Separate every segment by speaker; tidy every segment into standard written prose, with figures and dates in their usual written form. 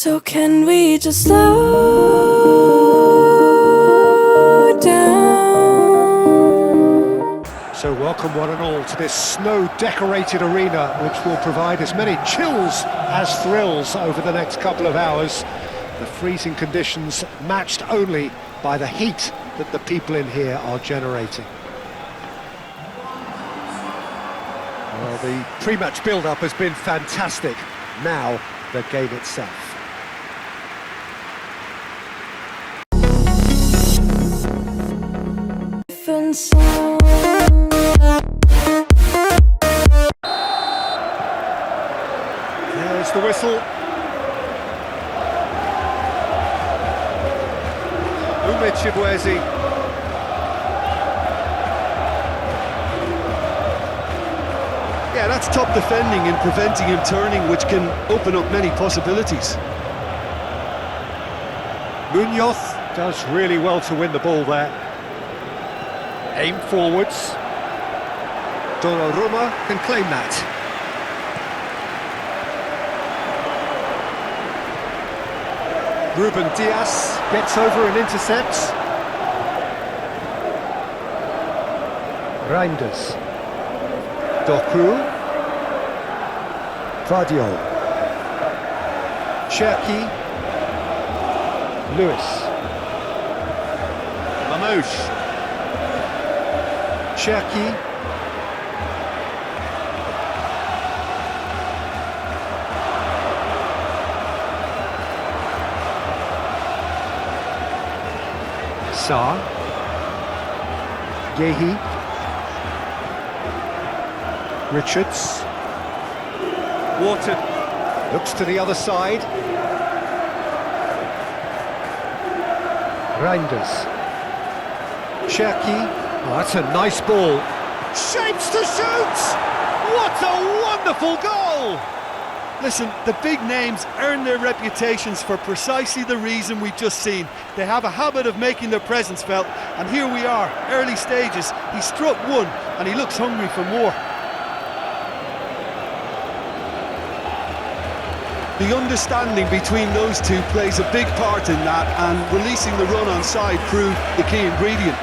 Speaker 1: So can we just slow down?
Speaker 2: So welcome one and all to this snow-decorated arena, which will provide as many chills as thrills over the next couple of hours. The freezing conditions matched only by the heat that the people in here are generating. Well, the pre-match build-up has been fantastic. Now, the game itself. There's the whistle. Chibueze.
Speaker 3: Yeah, that's top defending and preventing him turning, which can open up many possibilities.
Speaker 2: Munoz does really well to win the ball there. Aim forwards. Donnarumma can claim that. Ruben Diaz gets over and intercepts. Reinders. Doku. Vardiol. Cherki. Lewis.
Speaker 3: Mamouche.
Speaker 2: Cherki. Sarr. Yehi. Richards. Wharton looks to the other side. Reinders. Cherki. Oh, that's a nice ball. Shapes to shoot! What a wonderful goal!
Speaker 3: Listen, the big names earn their reputations for precisely the reason we've just seen. They have a habit of making their presence felt, and here we are, early stages. He struck one, and he looks hungry for more. The understanding between those two plays a big part in that, and releasing the run on side proved the key ingredient.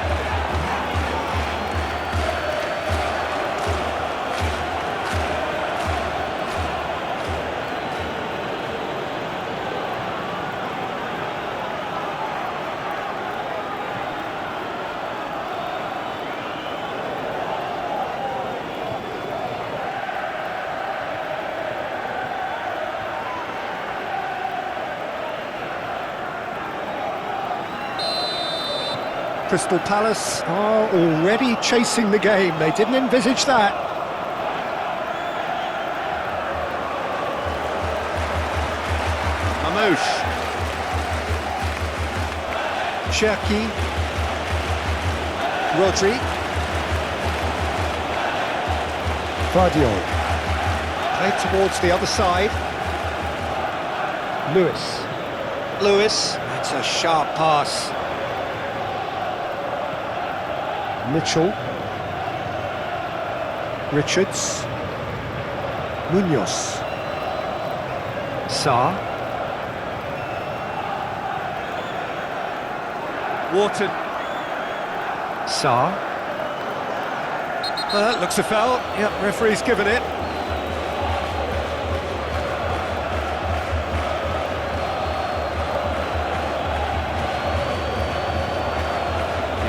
Speaker 2: Crystal Palace are already chasing the game. They didn't envisage that.
Speaker 3: Mamouche.
Speaker 2: Cherki. Rodri. Vardiol. Played towards the other side. Lewis. That's a sharp pass. Mitchell. Richards. Munoz. Sarr. Wharton. Sarr. Well, that looks a foul. Yep, referee's given it.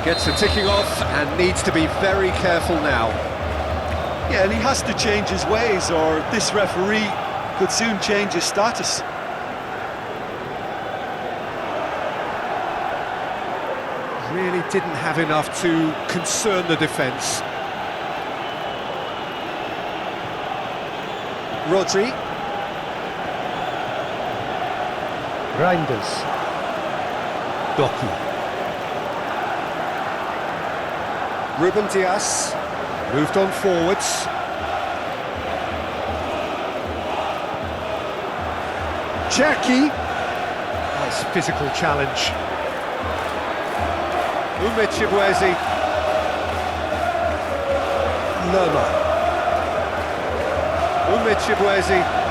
Speaker 2: Gets the ticking off and needs to be very careful now.
Speaker 3: Yeah, and he has to change his ways, or this referee could soon change his status.
Speaker 2: Really didn't have enough to concern the defence. Rodri. Reinders. Doku. Ruben Diaz moved on forwards. Cherki. Nice physical challenge. Chibueze. Lerma. Chibueze.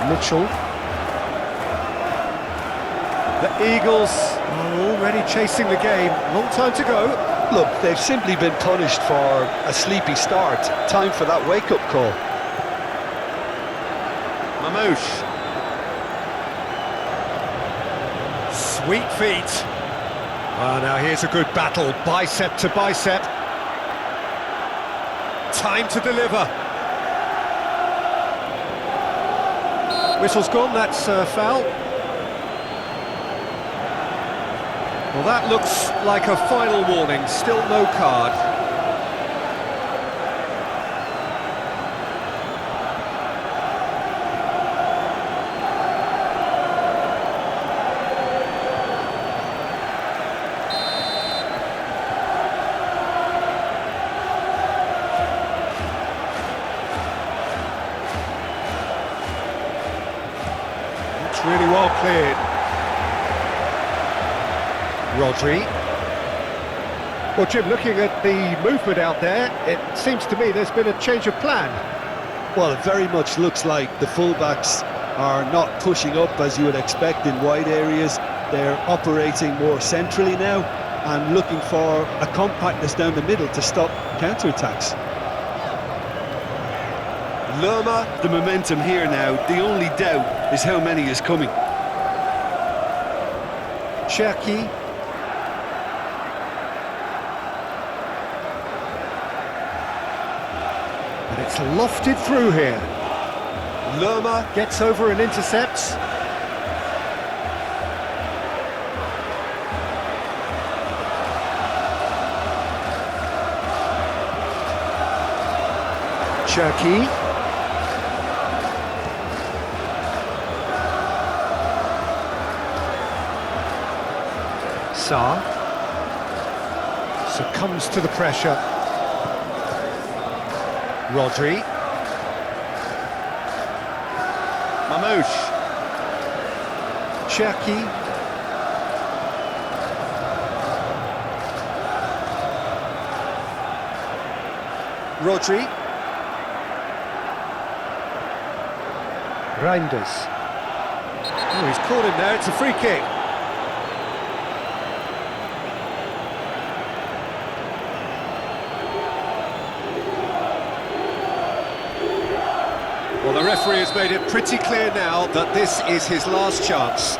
Speaker 2: Mitchell. The Eagles are already chasing the game. Long time to go.
Speaker 3: Look, they've simply been punished for a sleepy start. Time for that wake-up call.
Speaker 2: Mamouche. Sweet feet. Ah, now here's a good battle, bicep to bicep. Time to deliver. Whistle's gone, that's a foul. Well, that looks like a final warning, still no card. It's really well cleared. Rodri. Well, Jim, looking at the movement out there, it seems to me there's been a change of plan.
Speaker 3: Well, it very much looks like the fullbacks are not pushing up as you would expect in wide areas. They're operating more centrally now and looking for a compactness down the middle to stop counter-attacks.
Speaker 2: Lerma.
Speaker 3: The momentum here now, the only doubt is how many is coming.
Speaker 2: Cherki. And it's lofted through here. Lerma gets over and intercepts. Cherki. Sarr succumbs to the pressure. Rodri. Mamouche. Cherki. Rodri. Reinders. Oh, he's caught him there, it's a free kick. Well, the referee has made it pretty clear now that this is his last chance.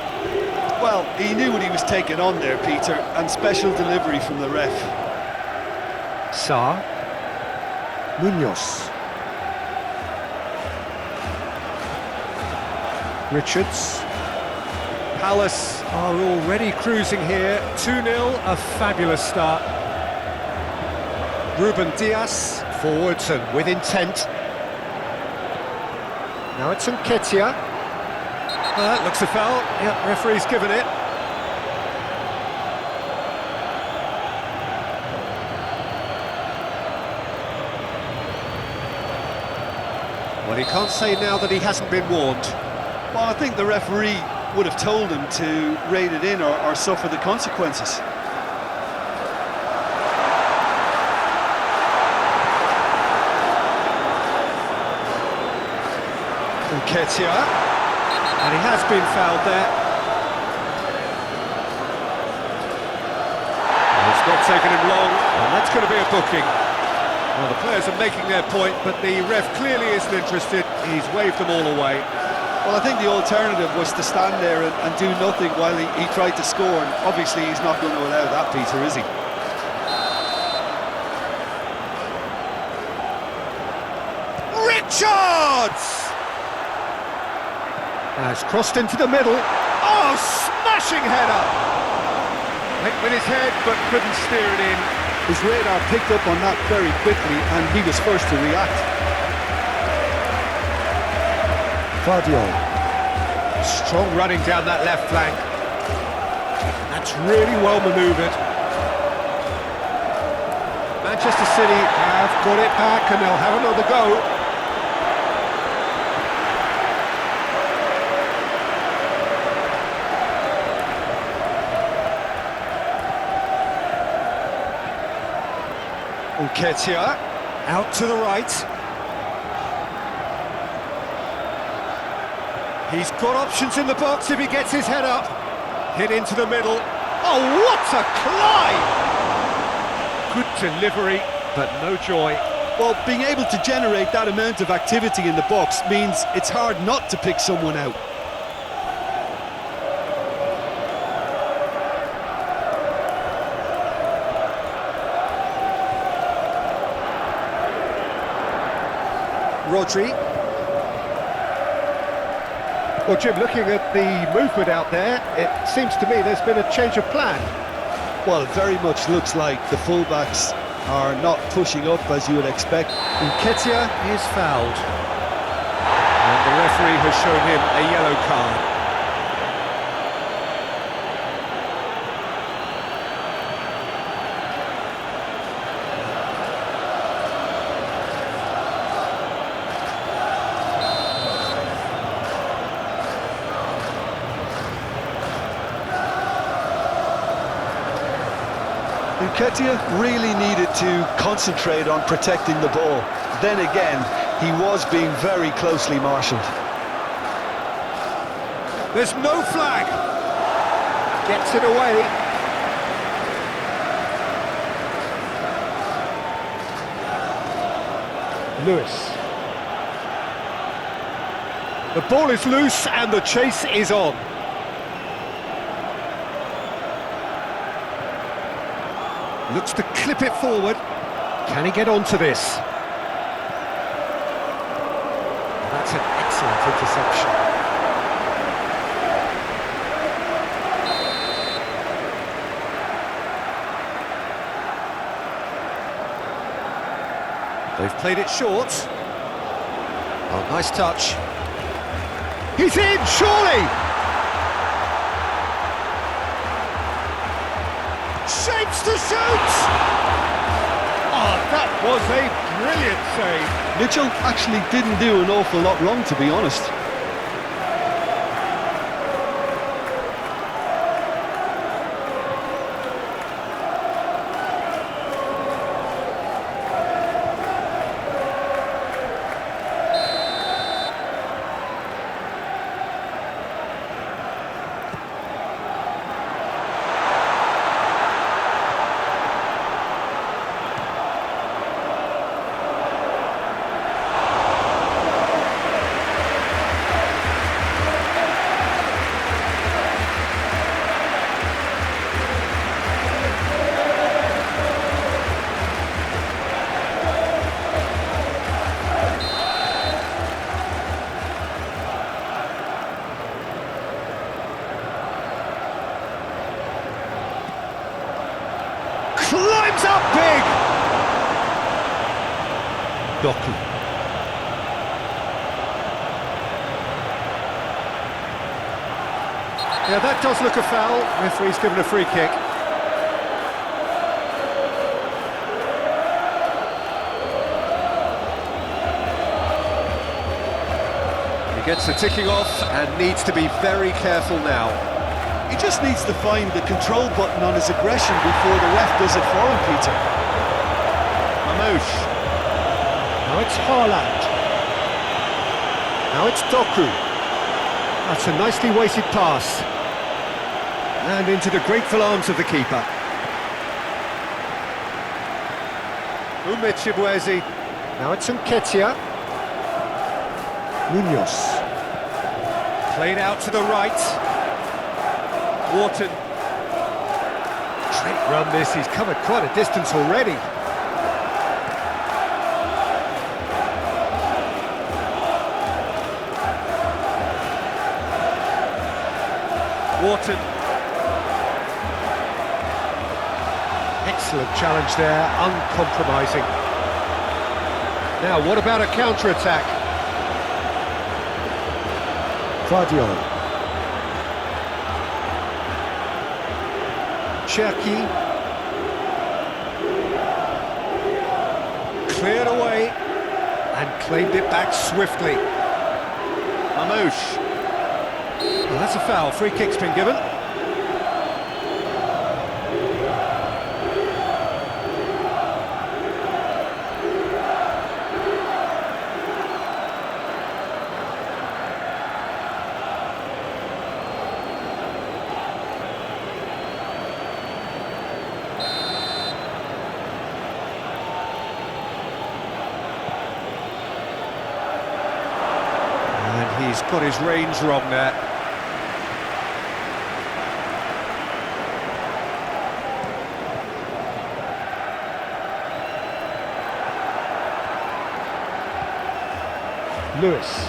Speaker 3: Well, he knew what he was taking on there, Peter, and special delivery from the ref.
Speaker 2: Sarr. Munoz. Richards. Palace are already cruising here. 2-0, a fabulous start. Ruben Dias forwards and with intent. Now it's Nketiah. That looks a foul. Yep, referee's given it. Well, he can't say now that he hasn't been warned.
Speaker 3: Well, I think the referee would have told him to rein it in or suffer the consequences.
Speaker 2: Nketiah, and he has been fouled there. And it's not taken him long, and that's going to be a booking. Well, the players are making their point, but the ref clearly isn't interested. He's waved them all away.
Speaker 3: Well, I think the alternative was to stand there and do nothing while he tried to score, and obviously he's not going to allow that, Peter, is he?
Speaker 2: Richards! Has crossed into the middle. Oh, smashing header! Went with his head, but couldn't steer it in.
Speaker 3: His radar picked up on that very quickly, and he was first to react.
Speaker 2: Vardio. Strong running down that left flank. That's really well manoeuvred. Manchester City have got it back and they'll have another go. Nketiah out to the right. He's got options in the box if he gets his head up. Hit into the middle. Oh, what a climb! Good delivery, but no joy.
Speaker 3: Well, being able to generate that amount of activity in the box means it's hard not to pick someone out.
Speaker 2: Rodri. Well, Jim, looking at the movement out there, it seems to me there's been a change of plan.
Speaker 3: Well, it very much looks like the fullbacks are not pushing up as you would expect.
Speaker 2: Nketiah is fouled. And the referee has shown him a yellow card.
Speaker 3: Nketiah really needed to concentrate on protecting the ball. Then again, he was being very closely marshalled.
Speaker 2: There's no flag. Gets it away. Lewis. The ball is loose and the chase is on. Looks to clip it forward. Can he get onto this? That's an excellent interception. They've played it short. Oh, nice touch. He's in, surely! Shapes to shoot! Oh, that was a brilliant save.
Speaker 3: Mitchell actually didn't do an awful lot wrong, to be honest.
Speaker 2: Climbs up big! Doku. Yeah, that does look a foul. Referee's given a free kick. He gets the ticking off and needs to be very careful now.
Speaker 3: He just needs to find the control button on his aggression before the ref does it for him, Peter.
Speaker 2: Mamouche. Now it's Haaland. Now it's Doku. That's a nicely weighted pass. And into the grateful arms of the keeper. Umechibwezi. Now it's Nketiah. Munoz. Played out to the right. Wharton. Trent run this, he's covered quite a distance already. Wharton. Excellent challenge there, uncompromising. Now, what about a counter-attack? Guardiola. Cherki. Cleared away and claimed it back swiftly. Mamouche. Well, that's a foul. Free kick's been given. He's got his range wrong there. Lewis.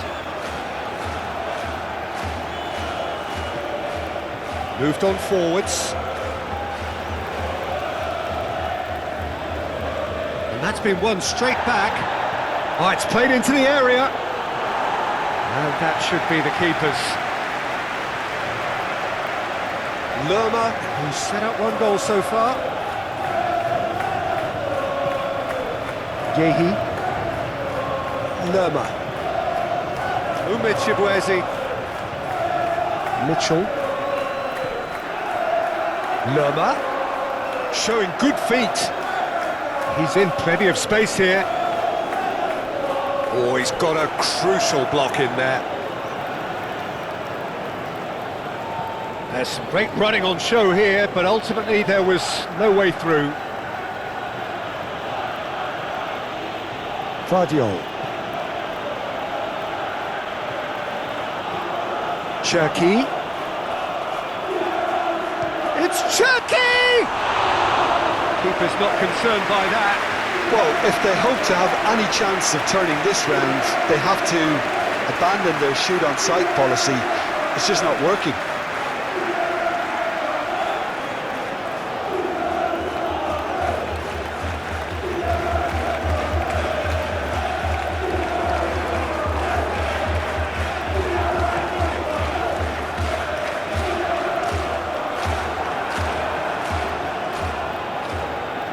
Speaker 2: Moved on forwards. And that's been won straight back. Oh, it's played into the area. And that should be the keeper's. Lerma, who's set up one goal so far. Yehi. Lerma. Umid Chibwezi. Mitchell. Lerma. Showing good feet. He's in plenty of space here. Oh, he's got a crucial block in there. There's some great running on show here, but ultimately there was no way through. Vardiol. Cherki. It's Cherki! Keeper's not concerned by that.
Speaker 3: Well, if they hope to have any chance of turning this round, they have to abandon their shoot-on-sight policy. It's just not working.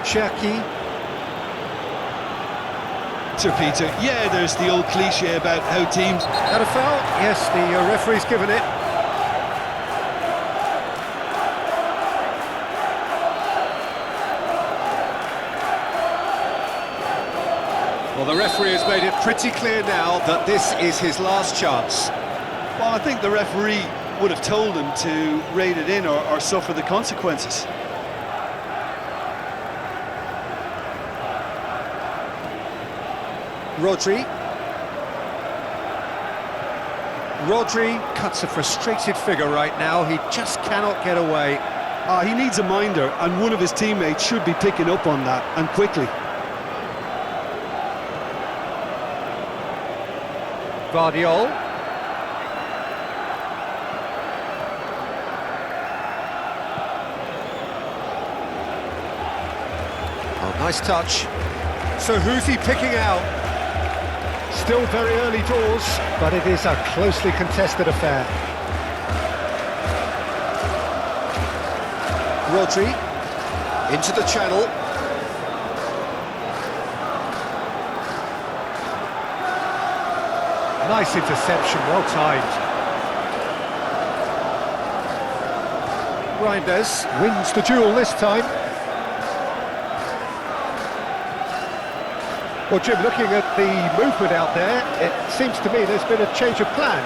Speaker 2: Cherki.
Speaker 3: Sir Peter, yeah, there's the old cliche about how teams...
Speaker 2: That a foul? Yes, the referee's given it. Well, the referee has made it pretty clear now that this is his last chance.
Speaker 3: Well, I think the referee would have told him to rein it in or suffer the consequences.
Speaker 2: Rodri. Rodri cuts a frustrated figure right now. He just cannot get away.
Speaker 3: He needs a minder, and one of his teammates should be picking up on that, and quickly.
Speaker 2: Vardiol. Oh, nice touch. So who's he picking out? Still very early doors, but it is a closely contested affair. Rodri into the channel. Nice interception, well timed. Reinders wins the duel this time. Well, Jim, looking at the movement out there, it seems to me there's been a change of plan.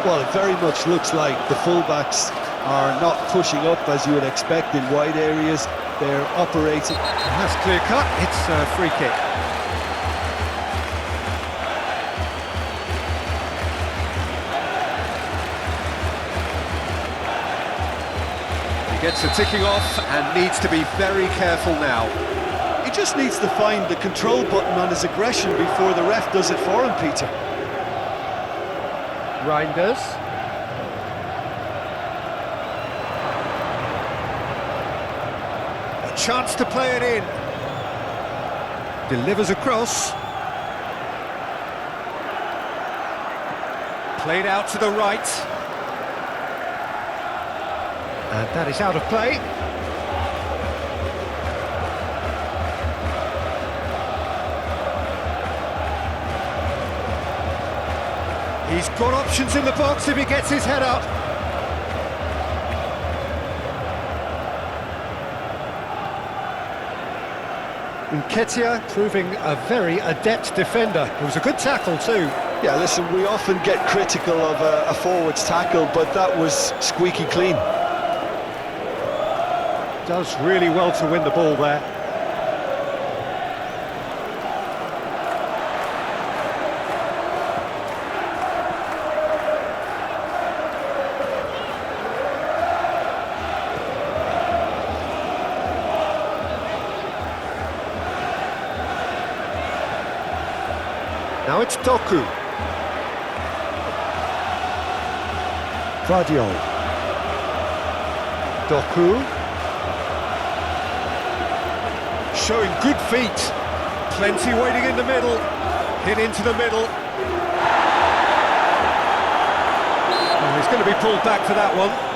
Speaker 3: Well, it very much looks like the fullbacks are not pushing up as you would expect in wide areas. They're operating.
Speaker 2: That's clear cut. It's a free kick. He gets the ticking off and needs to be very careful now.
Speaker 3: He just needs to find the control button on his aggression before the ref does it for him, Peter.
Speaker 2: Reinders. A chance to play it in. Delivers across. Played out to the right. And that is out of play. He's got options in the box if he gets his head up. Nketiah proving a very adept defender. It was a good tackle too.
Speaker 3: Yeah, listen, we often get critical of a forward's tackle, but that was squeaky clean.
Speaker 2: Does really well to win the ball there. It's Doku. Guardiola. Doku. Showing good feet. Plenty waiting in the middle. Hit into the middle. Oh, he's going to be pulled back for that one.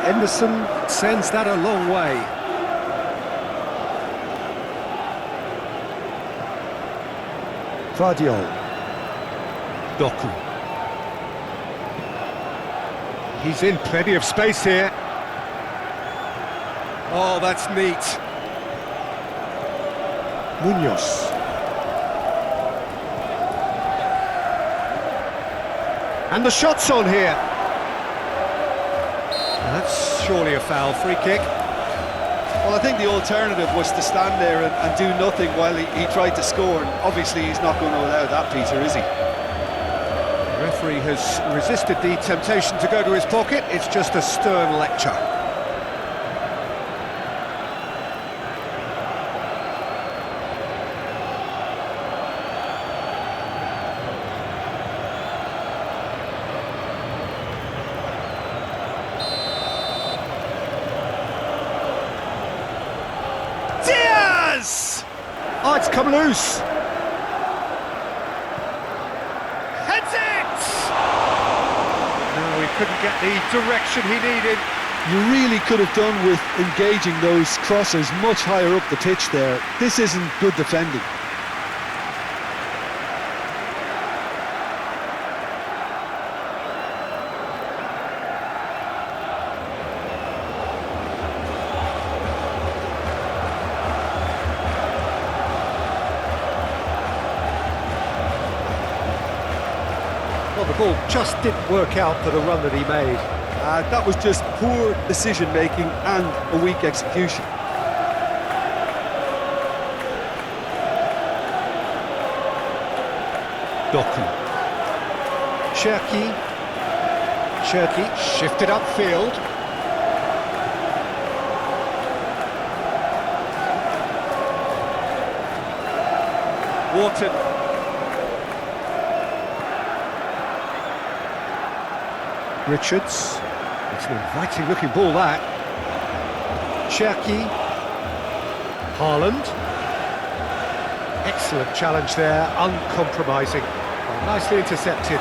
Speaker 2: Henderson sends that a long way. Guardiola. Doku. He's in plenty of space here. Oh, that's neat. Munoz. And the shot's on here. That's surely a foul. Free kick.
Speaker 3: Well, I think the alternative was to stand there and do nothing while he tried to score, and obviously he's not going to allow that, Peter, is he?
Speaker 2: The referee has resisted the temptation to go to his pocket. It's just a stern lecture. Oh, it's come loose. Heads it! No, he couldn't get the direction he needed.
Speaker 3: You really could have done with engaging those crosses much higher up the pitch there. This isn't good defending.
Speaker 2: Well, the ball just didn't work out for the run that he made.
Speaker 3: That was just poor decision-making and a weak execution.
Speaker 2: Doku. Cherki shifted upfield. Wharton. Richards. It's an inviting looking ball, that. Cherki. Haaland. Excellent challenge there, uncompromising. Oh, nicely intercepted.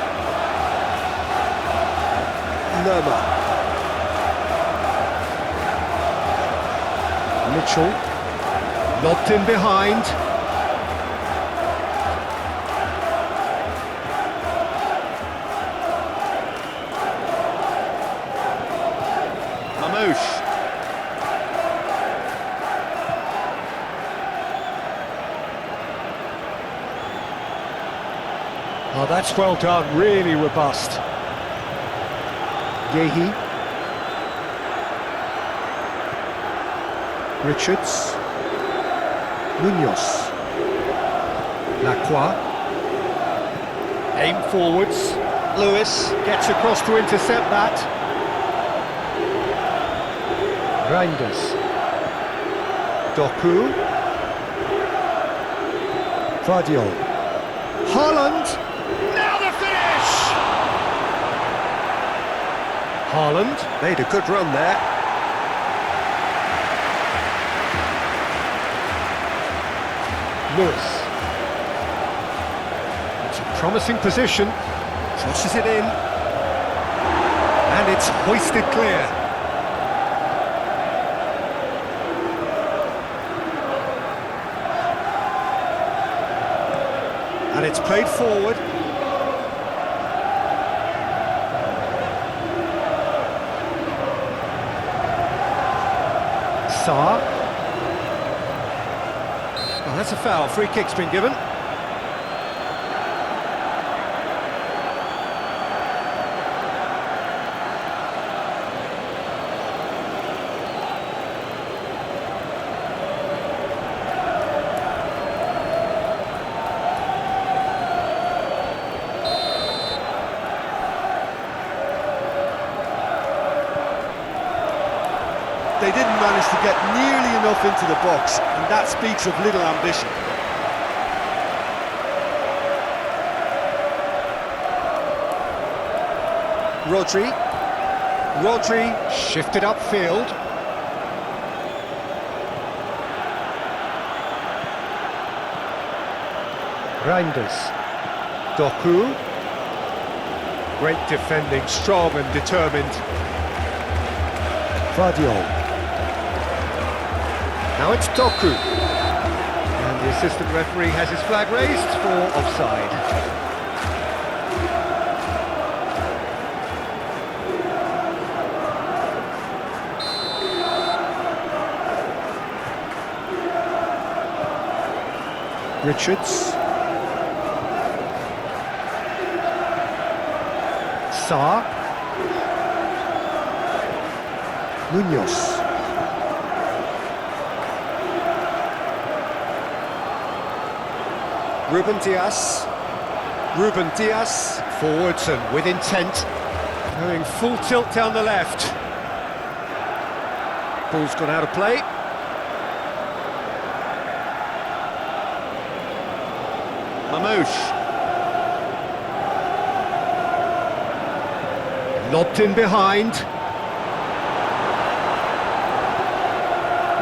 Speaker 2: Lerma. Mitchell. Lobbed in behind. Oh, that's well done, really robust. Yehi. Richards. Munoz. Lacroix. Aim forwards. Lewis gets across to intercept that. Reinders. Doku. Guardiola. Haaland. Now the finish! Haaland made a good run there. Lewis. It's a promising position. Crosses it in. And it's hoisted clear. And it's played forward. Sarr. Oh, that's a foul. Free kick's been given.
Speaker 3: they didn't manage to get nearly enough into the box, and that speaks of little ambition.
Speaker 2: Rodri shifted upfield. Reinders. Doku. Great defending, strong and determined. Vardiol. Now it's Doku. And the assistant referee has his flag raised for offside. Richards. Sarr. Munoz. Ruben Diaz. Forwards and with intent. Going full tilt down the left. Ball's gone out of play. Mamouche. Lobbed in behind.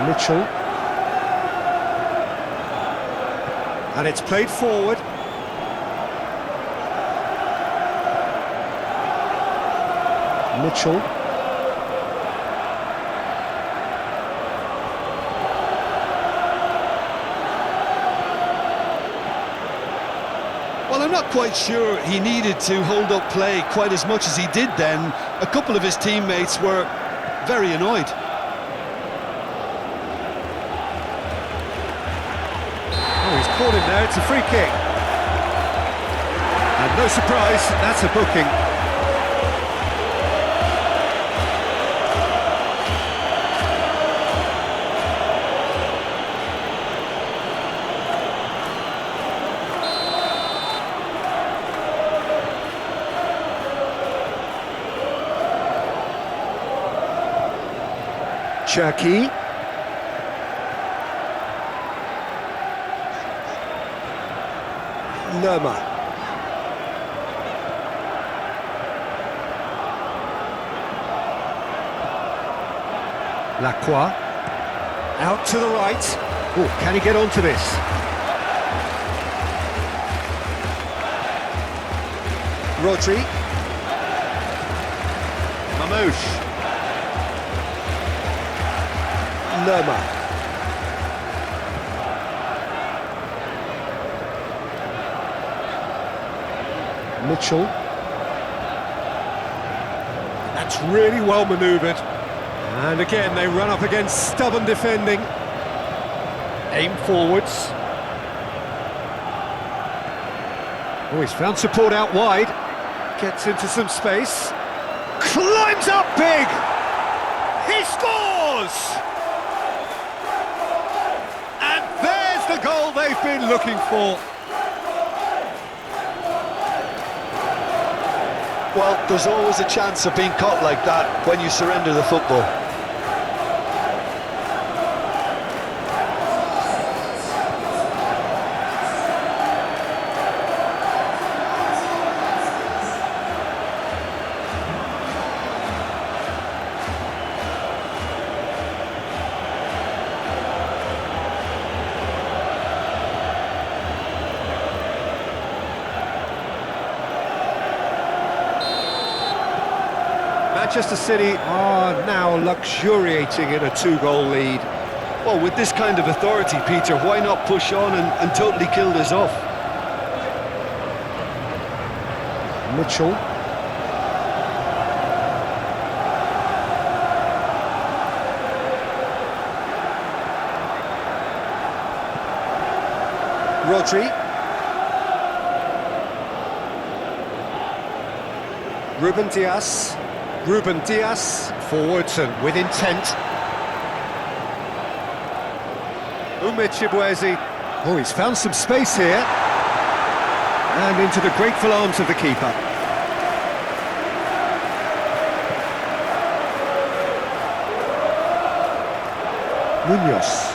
Speaker 2: Mitchell. And it's played forward. Mitchell.
Speaker 3: Well, I'm not quite sure he needed to hold up play quite as much as he did then. A couple of his teammates were very annoyed.
Speaker 2: Oh, he's caught him there, it's a free kick. And no surprise, that's a booking. Cherki. Lerma. Lacroix. Out to the right. Oh, can he get onto this? Rodri. Mamouche. Lerma. Mitchell. That's really well manoeuvred. And again, they run up against stubborn defending. Aim forwards. Oh, he's found support out wide. Gets into some space. Climbs up big! He scores! The goal they've been looking for.
Speaker 3: Well, there's always a chance of being caught like that when you surrender the football.
Speaker 2: Manchester City are now luxuriating in a two-goal lead.
Speaker 3: Well, with this kind of authority, Peter, why not push on and totally kill this off?
Speaker 2: Mitchell. Rodri. Ruben Diaz, forwards and with intent. Chibueze. Oh, he's found some space here. And into the grateful arms of the keeper. Munoz.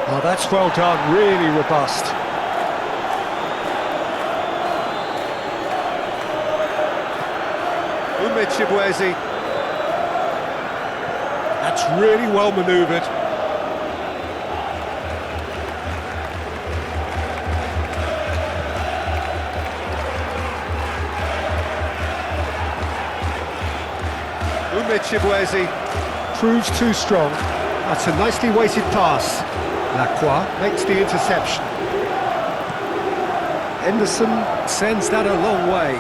Speaker 2: Oh, that's well done, really robust. Chibueze. That's really well manoeuvred. Chibueze proves too strong. That's a nicely weighted pass. Lacroix makes the interception. Henderson sends that a long way.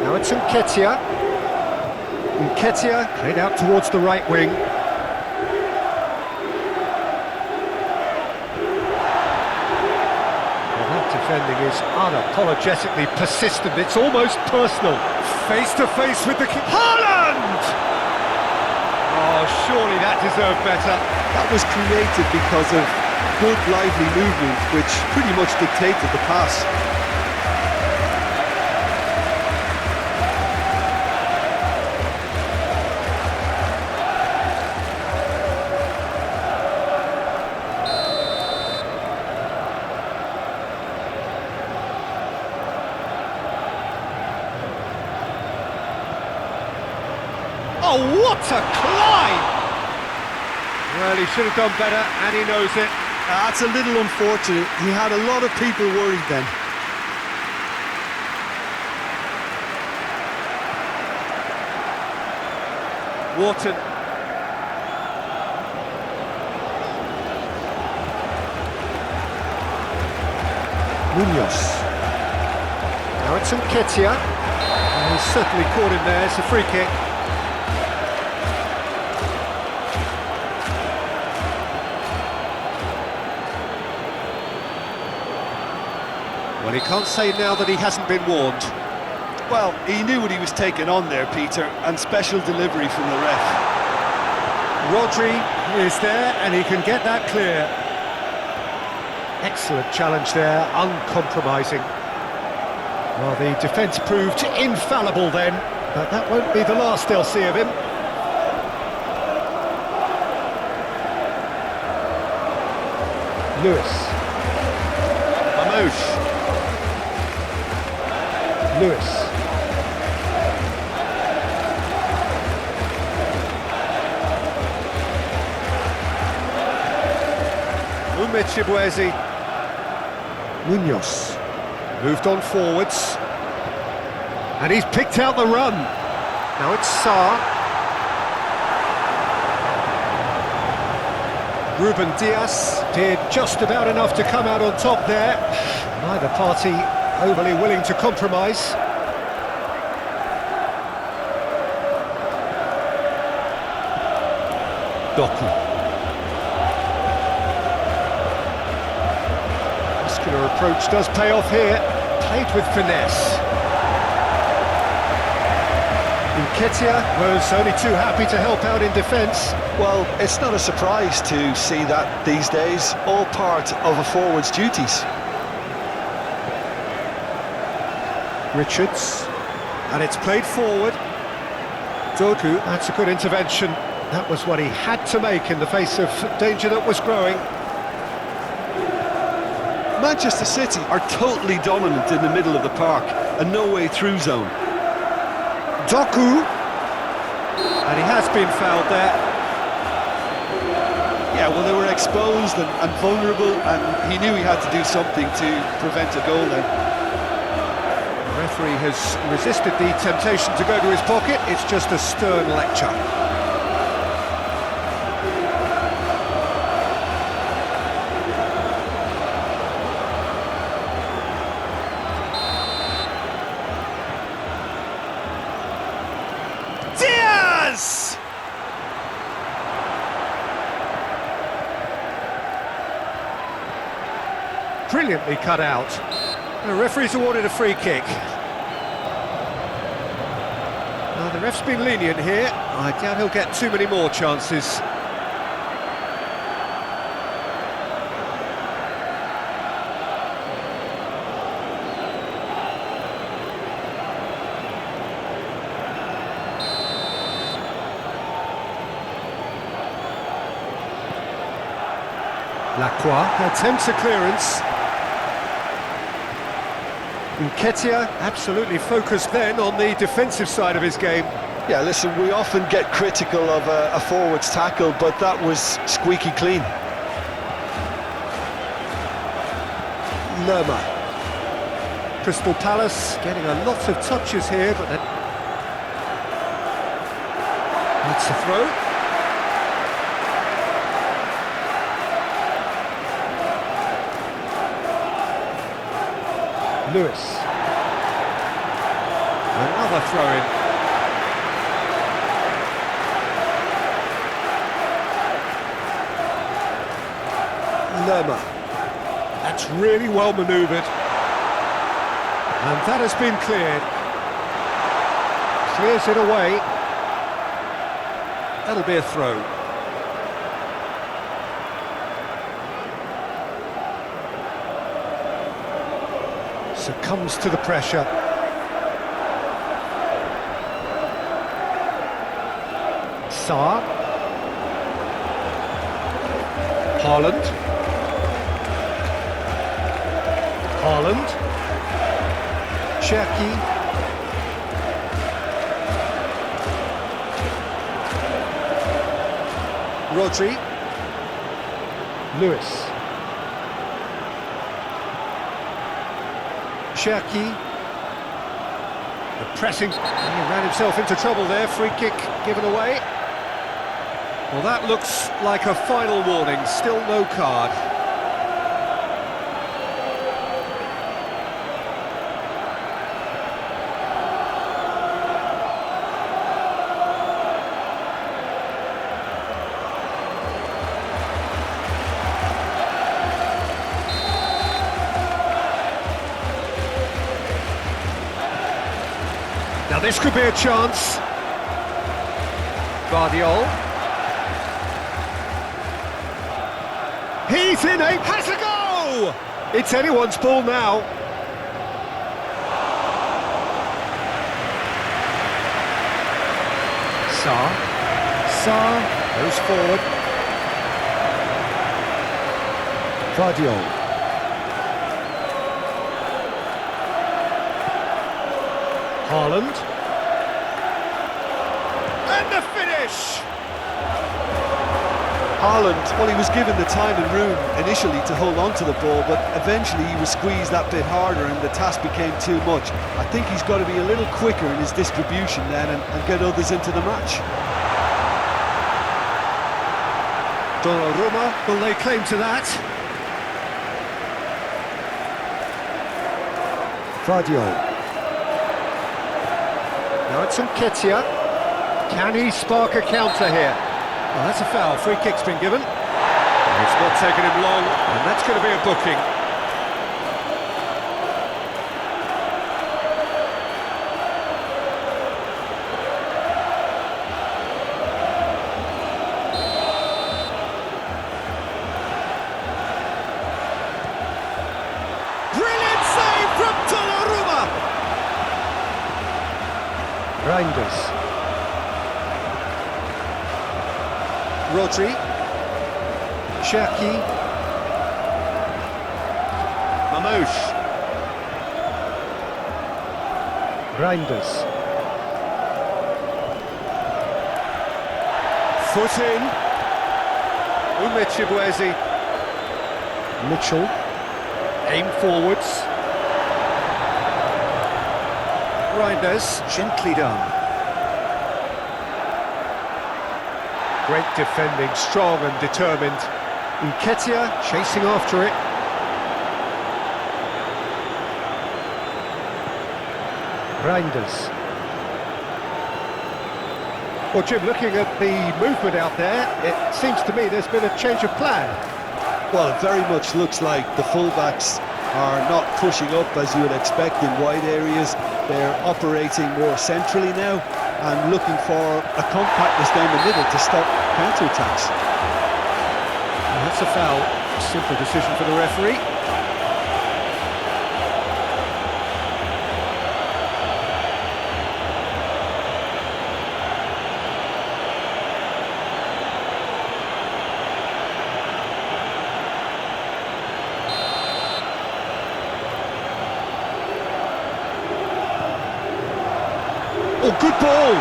Speaker 2: Now it's Nketiah. Nketiah played out towards the right wing. Well, that defending is unapologetically persistent. It's almost personal. Face to face with the king. Haaland! Oh, surely that deserved better.
Speaker 3: That was created because of good, lively movement, which pretty much dictated the pass.
Speaker 2: Oh, what a climb! Well, he should have done better, and he knows it.
Speaker 3: That's a little unfortunate. He had a lot of people worried then.
Speaker 2: Wharton. Munoz. Now it's Nketiah. He's certainly caught him there. It's a free kick. Well, he can't say now that he hasn't been warned.
Speaker 3: Well, he knew what he was taking on there, Peter, and special delivery from the ref.
Speaker 2: Rodri is there, and he can get that clear. Excellent challenge there, uncompromising. Well, the defence proved infallible then, but that won't be the last they'll see of him. Lewis. Mamouche. Lewis. Chibueze. Munoz moved on forwards, and he's picked out the run. Now it's Sarr. Ruben Dias did just about enough to come out on top there. Neither party overly willing to compromise. Doku. Muscular approach does pay off here. Played with finesse. Nketiah was only too happy to help out in defence.
Speaker 3: Well, it's not a surprise to see that these days, all part of a forward's duties.
Speaker 2: Richards, and it's played forward. Doku, that's a good intervention. That was what he had to make in the face of danger that was growing.
Speaker 3: Manchester City are totally dominant in the middle of the park, a no-way-through zone.
Speaker 2: Doku, and he has been fouled there.
Speaker 3: Yeah, well, they were exposed and vulnerable, and he knew he had to do something to prevent a goal then.
Speaker 2: The referee has resisted the temptation to go to his pocket. It's just a stern lecture.
Speaker 3: Diaz!
Speaker 2: Brilliantly cut out. The referee's awarded a free kick. Now, the ref's been lenient here. I doubt he'll get too many more chances. Lacroix attempts a clearance. Nketiah absolutely focused then on the defensive side of his game.
Speaker 3: Yeah, listen, we often get critical of a forward's tackle, but that was squeaky clean.
Speaker 2: Lerma. Crystal Palace getting a lot of touches here, but then... That's a throw. Lewis. Another throw-in. Lerma. That's really well manoeuvred. And that has been cleared. Clears it away. That'll be a throw. Succumbs to the pressure. Sarr. Haaland. Haaland. Cherki. Rodri. Lewis. Cherki. The pressing. He ran himself into trouble there. Free kick given away. Well, that looks like a final warning. Still no card. Now this could be a chance. Guardiola. He's in a... has a go! It's anyone's ball now. Sarr goes forward. Guardiola. Haaland. And the finish!
Speaker 3: Haaland, well, he was given the time and room initially to hold on to the ball, but eventually he was squeezed that bit harder and the task became too much. I think he's got to be a little quicker in his distribution then and get others into the match.
Speaker 2: Donnarumma, will they claim to that? Guardiola. Now it's Nketiah. Can he spark a counter here? Oh, that's a foul. Free kick's been given. It's not taken him long, and that's going to be a booking. Brilliant save from Donnarumma! Reinders. Rodri. Cherki. Mamouche. Reinders. Foot in. Umechibwezi. Mitchell. Aim forwards. Reinders, gently done. Great defending, strong and determined. Nketiah chasing after it. Reinders. Well, Jim, looking at the movement out there, it seems to me there's been a change of plan.
Speaker 3: Well, it very much looks like the fullbacks are not pushing up as you would expect in wide areas. They're operating more centrally now and looking for a compactness down the middle to stop counter-attacks.
Speaker 2: Well, that's a foul. Simple decision for the referee.
Speaker 3: Good ball.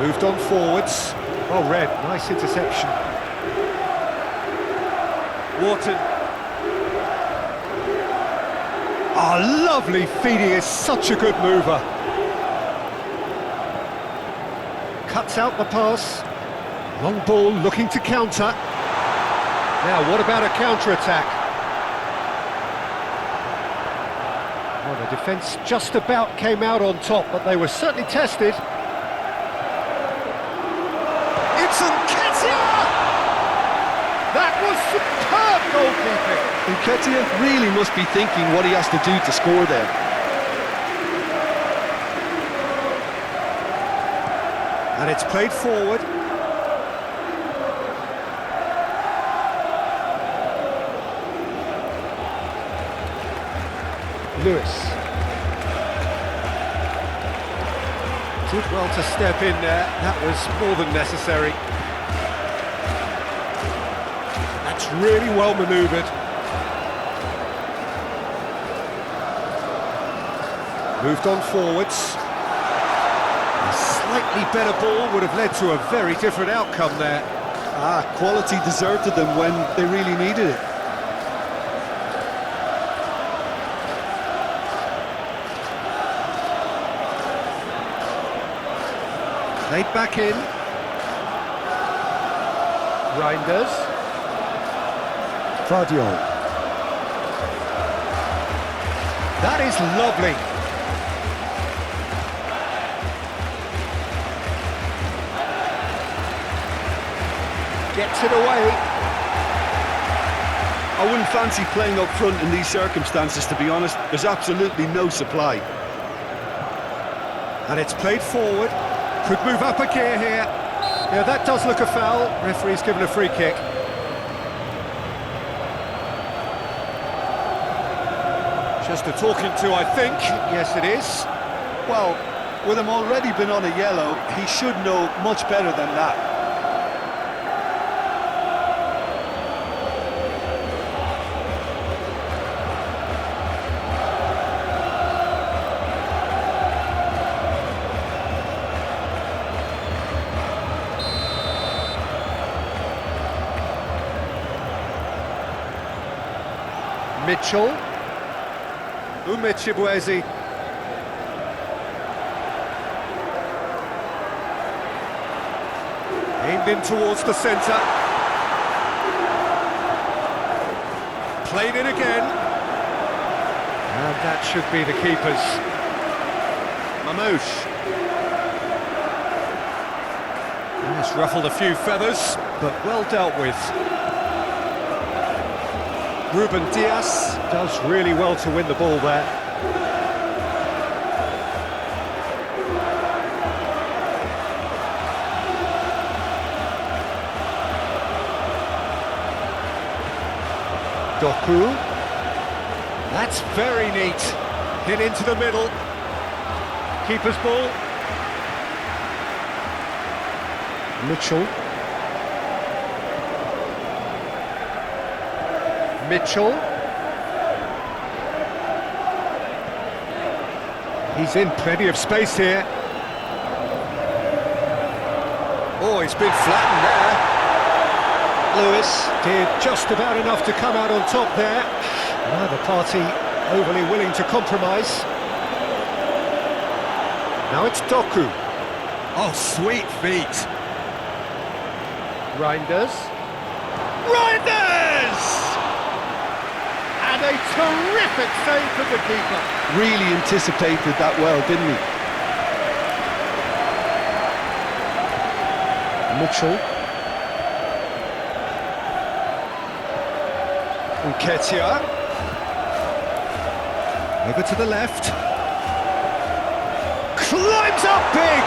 Speaker 2: Moved on forwards. Well read, nice interception. Wharton. Oh, lovely feed, he is such a good mover. Cuts out the pass. Long ball looking to counter. Now, what about a counter-attack? Well, the defence just about came out on top, but they were certainly tested. That was superb goalkeeping.
Speaker 3: Nketiah really must be thinking what he has to do to score there.
Speaker 2: And it's played forward. Lewis. Did well to step in there. That was more than necessary. Really well manoeuvred. Moved on forwards. A slightly better ball would have led to a very different outcome there.
Speaker 3: Quality deserted them when they really needed it.
Speaker 2: Laid back in. Reinders.
Speaker 3: Vardiol.
Speaker 2: That is lovely. Gets it away.
Speaker 3: I wouldn't fancy playing up front in these circumstances, to be honest. There's absolutely no supply.
Speaker 2: And it's played forward. Could move up a gear here. Yeah, that does look a foul. Referee's given a free kick. Just a talking to, I think. Yes, it is.
Speaker 3: Well, with him already been on a yellow, he should know much better than that.
Speaker 2: Mitchell. Umechibwezi. Aimed in towards the centre. Played in again. And that should be the keepers. Mamouche. Yes, ruffled a few feathers, but well dealt with. Ruben Diaz does really well to win the ball there. Doku. That's very neat. Hit into the middle. Keeper's ball. Mitchell. Mitchell. He's in plenty of space here. Oh, he's been flattened there. Lewis did just about enough to come out on top there. Neither party overly willing to compromise. Now it's Doku. Oh, sweet feet. Reinders. And a terrific save from the keeper.
Speaker 3: Really anticipated that well, didn't he?
Speaker 2: Mitchell. Nketiah. Over to the left. Climbs up big!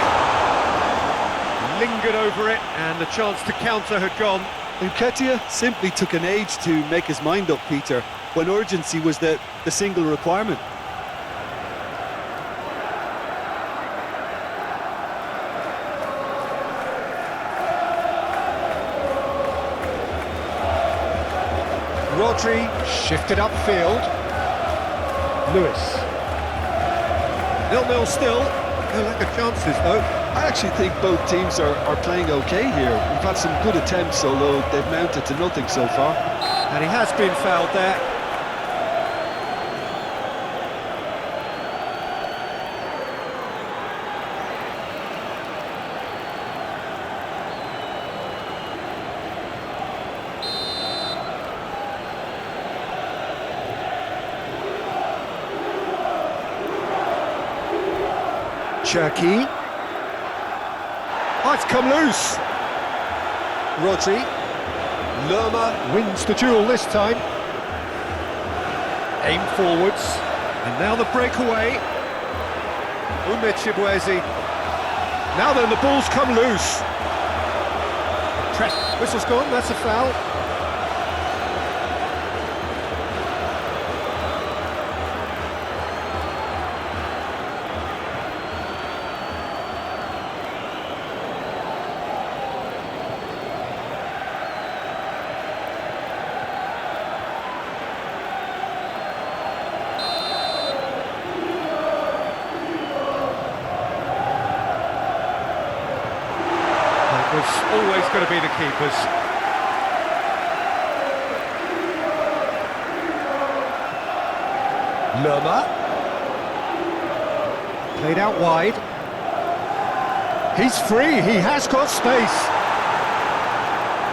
Speaker 2: Lingered over it, and the chance to counter had gone.
Speaker 3: Nketiah simply took an age to make his mind up, Peter, when urgency was the single requirement.
Speaker 2: Rodri shifted upfield. Lewis. 0-0 still. No lack of chances though.
Speaker 3: I actually think both teams are playing okay here. We've had some good attempts, although they've mounted to nothing so far.
Speaker 2: And he has been fouled there. Cherky. Oh, it's come loose. Rodri. Lerma wins the duel this time. Aim forwards. And now the breakaway. Umechibwezi. Now then, the ball's come loose. Whistle's gone, that's a foul. Was always going to be the keepers. Lerma. Played out wide. He's free, he has got space.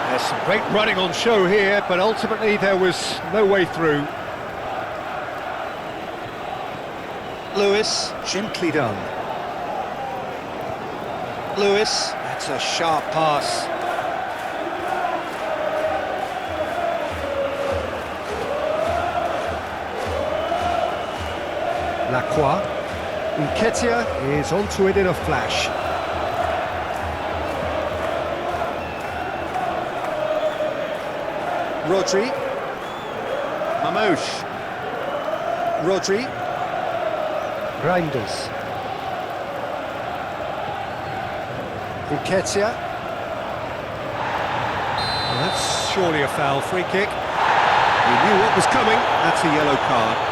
Speaker 2: There's some great running on show here, but ultimately there was no way through. Lewis, gently done. Lewis. That's a sharp pass. Lacroix. Nketiah is onto it in a flash. Rodri. Mamouche. Rodri. Reinders. Nketiah. Well, that's surely a foul. Free kick. He knew what was coming. That's a yellow card.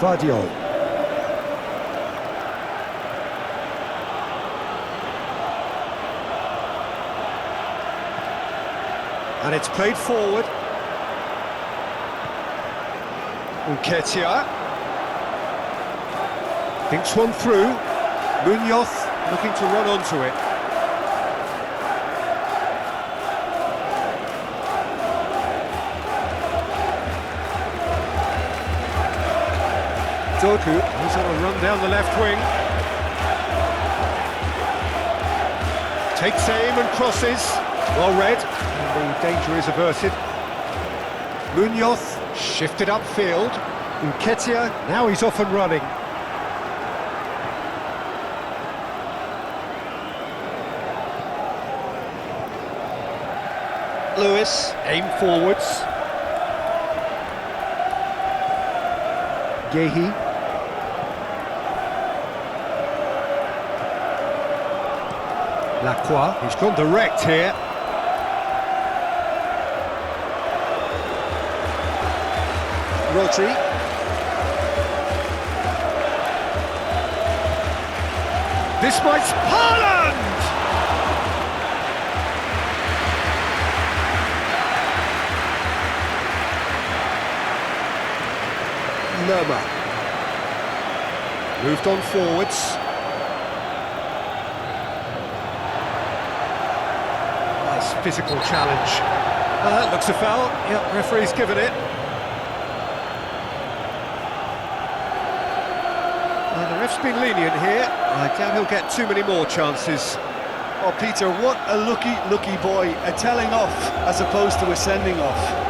Speaker 2: Vardiol. And it's played forward. Nketiah. Thinks one through. Munoz looking to run onto it. Doku, he's on a run down the left wing. Takes aim and crosses. Well read, and the danger is averted. Munoz shifted upfield. Nketiah, now he's off and running. Lewis, aim forwards. Gehi. Lacroix, he's gone direct here. Rodri. This might... Haaland! Lerma. Moved on forwards. Nice physical challenge. That looks a foul. Yep, referee's given it. The ref's been lenient here. I doubt he'll get too many more chances.
Speaker 3: Oh, Peter, what a lucky boy. A telling off as opposed to a sending off.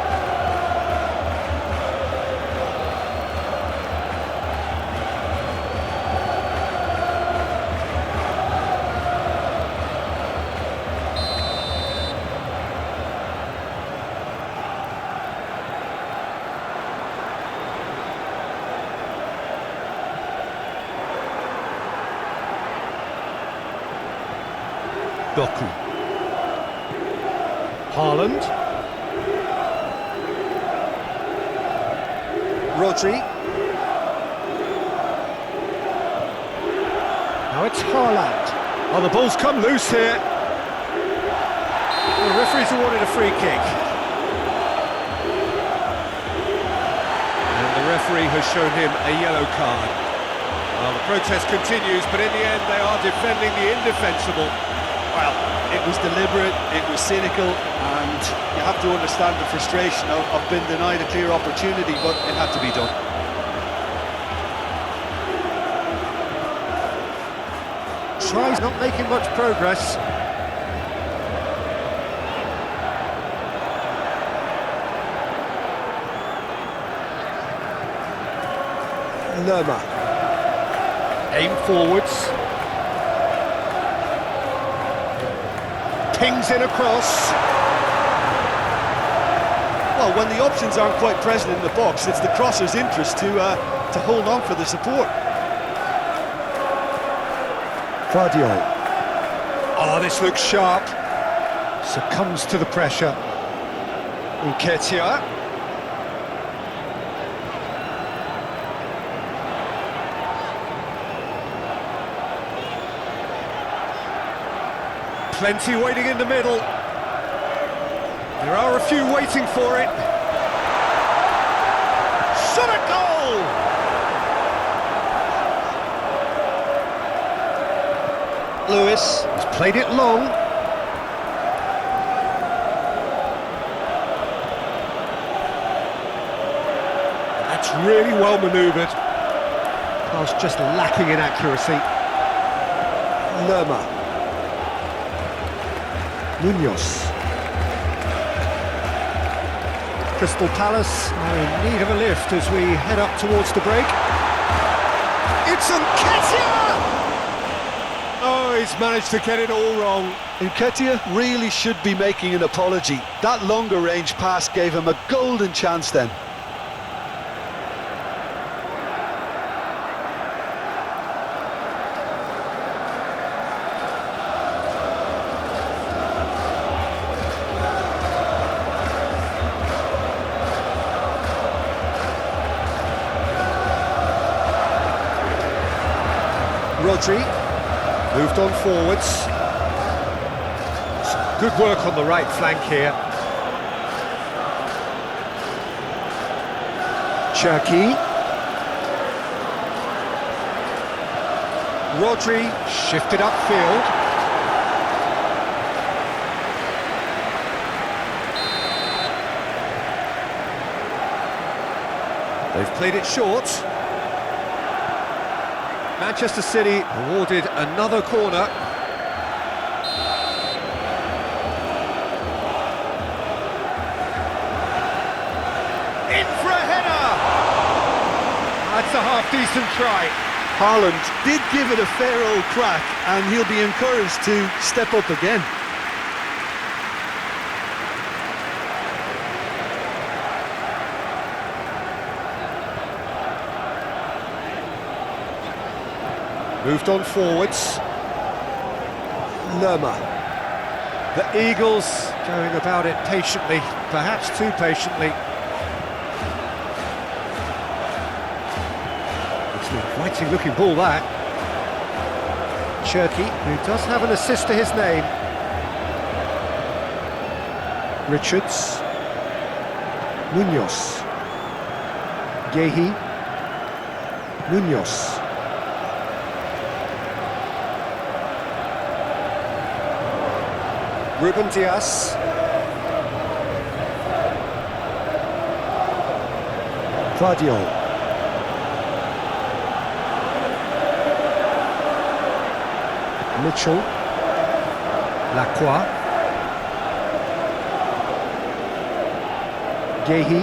Speaker 3: Doku.
Speaker 2: Haaland. Rodri. Now it's Haaland. Oh, the ball's come loose here. The referee's awarded a free kick. And the referee has shown him a yellow card. Well, the protest continues, but in the end they are defending the indefensible.
Speaker 3: Well, it was deliberate, it was cynical, and you have to understand the frustration of being denied a clear opportunity, but it had to be done.
Speaker 2: Tries, not making much progress. Lerma. Aim forwards. Pings in across.
Speaker 3: Well, when the options aren't quite present in the box, it's the crosser's interest to hold on for the support.
Speaker 2: Guardiola. Oh, this looks sharp. Succumbs to the pressure. Nketiah. Plenty waiting in the middle. There are a few waiting for it. Shot a goal! Lewis has played it long. That's really well manoeuvred. Pass just lacking in accuracy. Lerma. Munoz. Crystal Palace are in need of a lift as we head up towards the break. It's Nketiah! Oh, he's managed to get it all wrong.
Speaker 3: Nketiah really should be making an apology. That longer range pass gave him a golden chance then.
Speaker 2: Rodri moved on forwards. Some good work on the right flank here. Cherki. Rodri shifted upfield. They've played it short. Manchester City awarded another corner. In for a header! That's a half-decent try.
Speaker 3: Haaland did give it a fair old crack, and he'll be encouraged to step up again.
Speaker 2: Moved on forwards. Lerma. The Eagles going about it patiently, perhaps too patiently. It's an inviting looking ball, that. Cherki, who does have an assist to his name. Richards. Munoz. Gehi. Munoz. Ruben Dias. Guardiola. Mitchell. Lacroix. Gehi.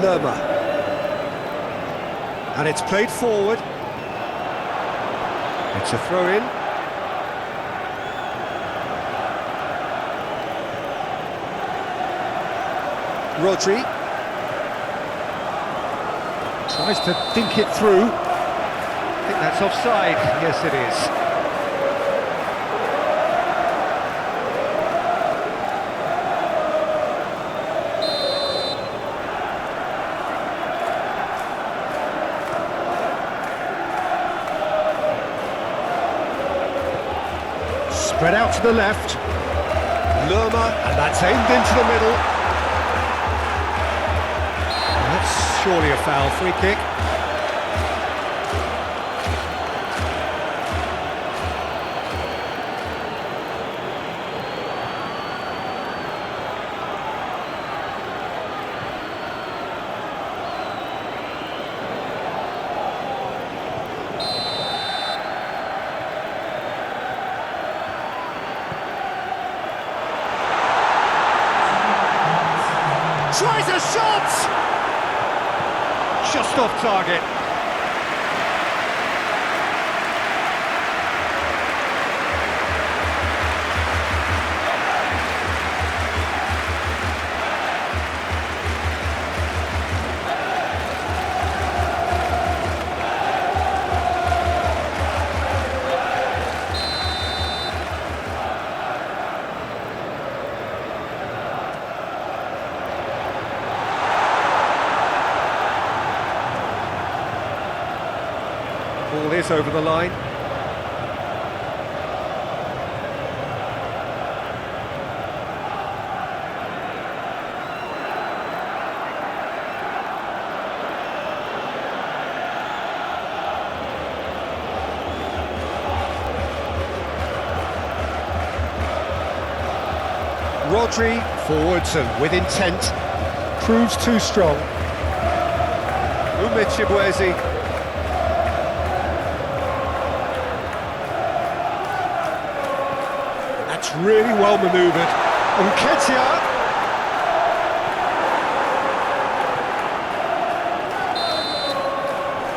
Speaker 2: Lerma. And it's played forward. It's a throw-in. Rodri tries to think it through. I think that's offside. Yes, it is. Spread out to the left. Lerma, and that's aimed into the middle. That's surely a foul. Free kick. Tries a shot! Just off target. Ball is over the line. Rodri forwards and with intent. Proves too strong. Umechibwezi. That's really well manoeuvred. Nketiah.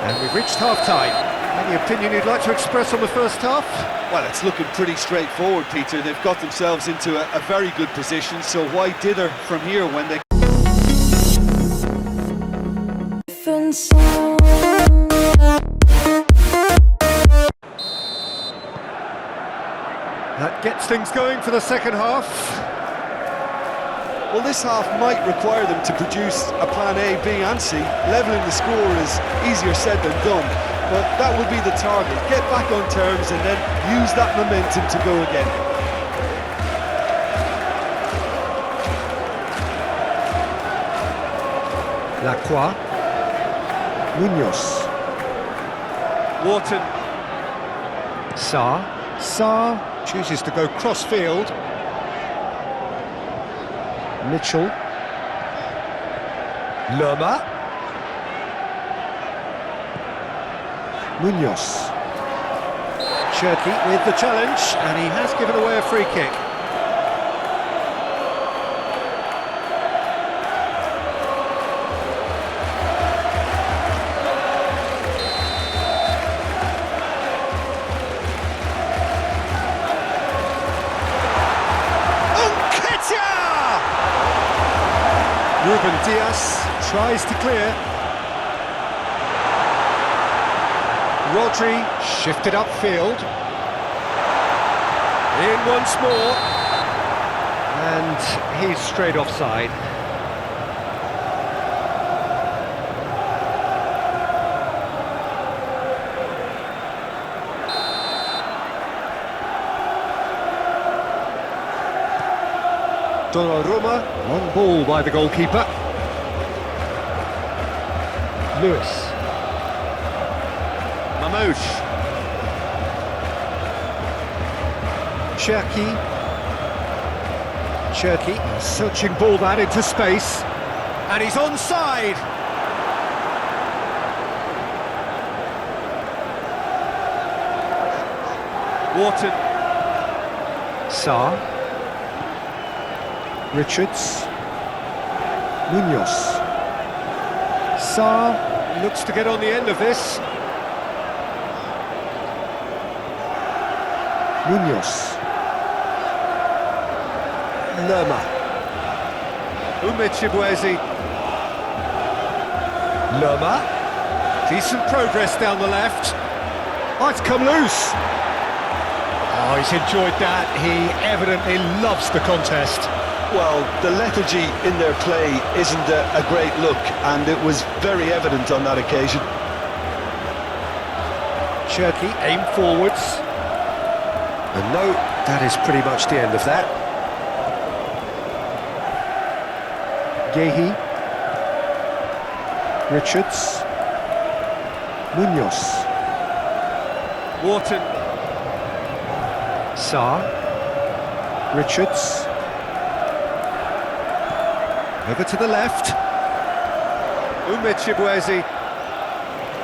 Speaker 2: And we've reached half-time. Any opinion you'd like to express on the first half?
Speaker 3: Well, it's looking pretty straightforward, Peter. They've got themselves into a very good position, so why dither from here when they...
Speaker 1: different sound.
Speaker 2: That gets things going for the second half.
Speaker 3: Well, this half might require them to produce a plan A, B and C. Levelling the score is easier said than done, but that would be the target. Get back on terms and then use that momentum to go again.
Speaker 2: Lacroix. Munoz. Wharton. Sarr chooses to go cross-field. Mitchell. Lerma. Munoz. Cherki with the challenge, and he has given away a free kick. Ruben Diaz tries to clear. Rodri shifted upfield. In once more. And he's straight offside. Donnarumma, long ball by the goalkeeper. Lewis. Mamouche. Cherki, searching ball that into space. And he's onside. Wharton. Sarr. Richards. Munoz. Sarr looks to get on the end of this. Munoz. Lerma. Umechibwezi. Lerma. Decent progress down the left. Oh, it's come loose. Oh, he's enjoyed that. He evidently loves the contest.
Speaker 3: Well, the lethargy in their play isn't a great look, and it was very evident on that occasion.
Speaker 2: Cherki, aim forwards. And no, that is pretty much the end of that. Gehi. Richards. Munoz.
Speaker 3: Wharton.
Speaker 2: Sarr. Richards. Over to the left. Chibueze.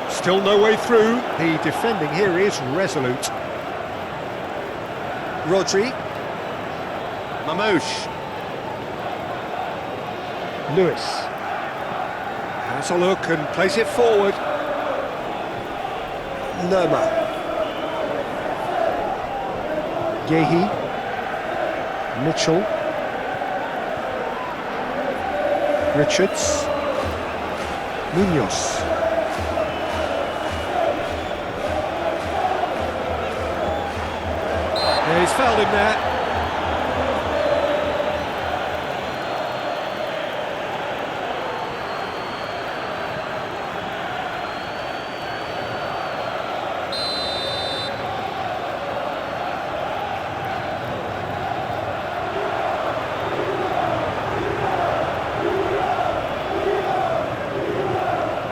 Speaker 2: Still no way through. The defending here is resolute. Rodri. Mamouche. Lewis. Has a look and plays it forward. Lerma. Gehi. Mitchell. Richards. Munoz. Yeah, he's fouled him there.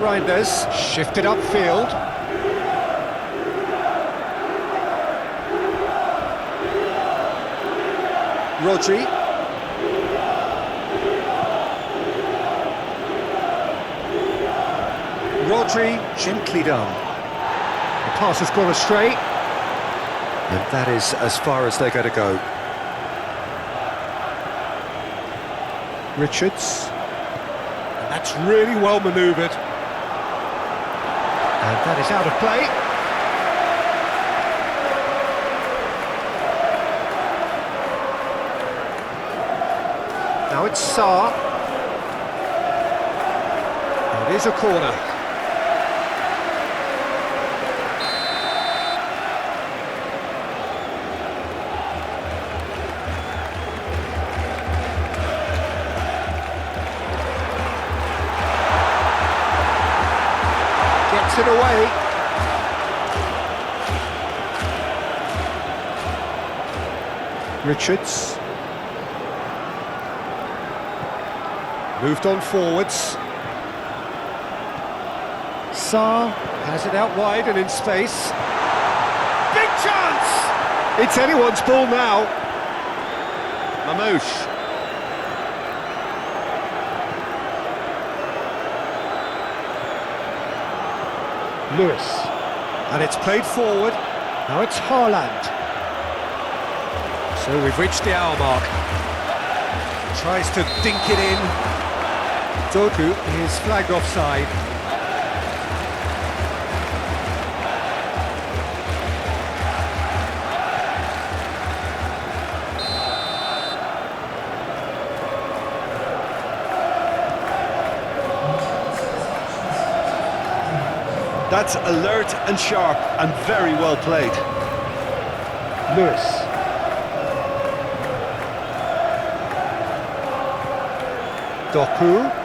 Speaker 2: Reinders shifted upfield. Rodri. Rodri, gently done. The pass has gone astray. And that is as far as they're going to go. Richards. And that's really well manoeuvred. And that is out of play. Now it's Sarr. It is a corner. Gets it away. Richards. Moved on forwards. Sarr has it out wide and in space. Big chance! It's anyone's ball now. Mamouche. Lewis. And it's played forward. Now it's Haaland. So we've reached the hour mark. Tries to dink it in. Doku is flagged offside.
Speaker 3: That's alert and sharp and very well played.
Speaker 2: Lewis. Doku.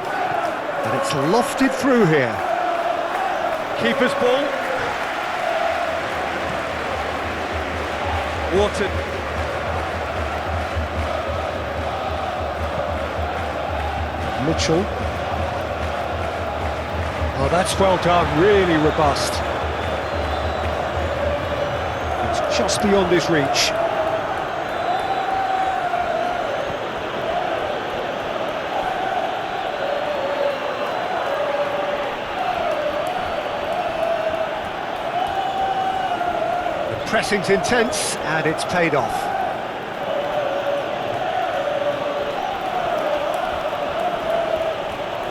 Speaker 2: And it's lofted through here. Keeper's ball.
Speaker 3: Wharton.
Speaker 2: Mitchell. Oh, that's well done, really robust. It's just beyond his reach. The pressing's intense, and it's paid off.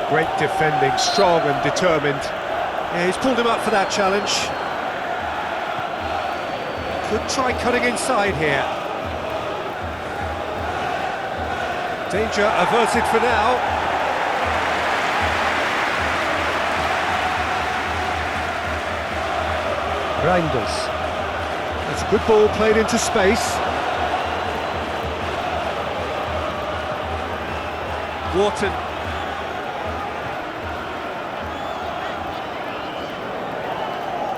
Speaker 2: Great defending, strong and determined. Yeah, he's pulled him up for that challenge. Could try cutting inside here. Danger averted for now. Reinders. That's a good ball played into space.
Speaker 3: Wharton.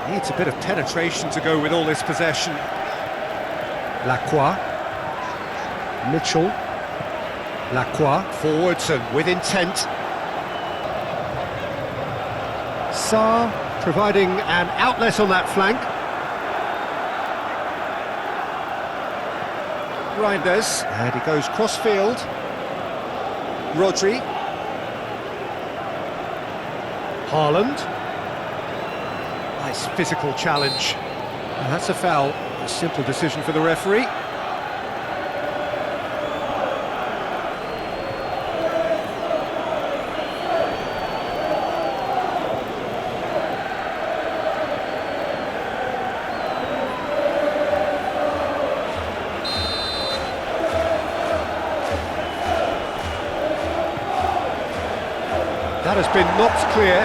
Speaker 2: Needs a bit of penetration to go with all this possession. Lacroix. Mitchell. Lacroix. Forwards and with intent. Sarr providing an outlet on that flank. Reinders. And he goes cross-field. Rodri. Haaland. Nice physical challenge. And that's a foul. A simple decision for the referee. That has been knocked clear.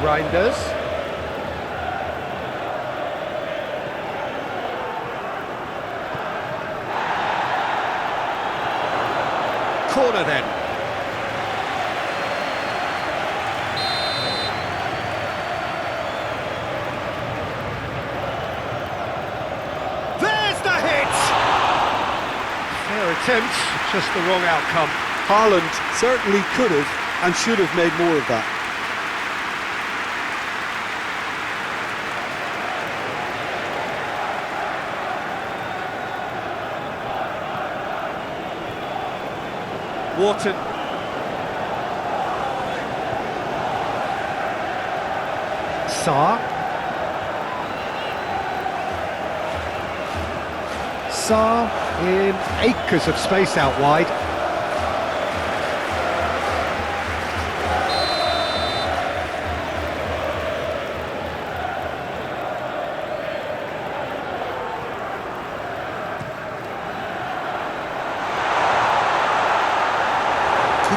Speaker 2: Reinders. Corner then. There's the hit! Fair attempt, just the wrong outcome.
Speaker 3: Haaland certainly could have and should have made more of that.
Speaker 2: Wharton. Sarr. Sarr in acres of space out wide.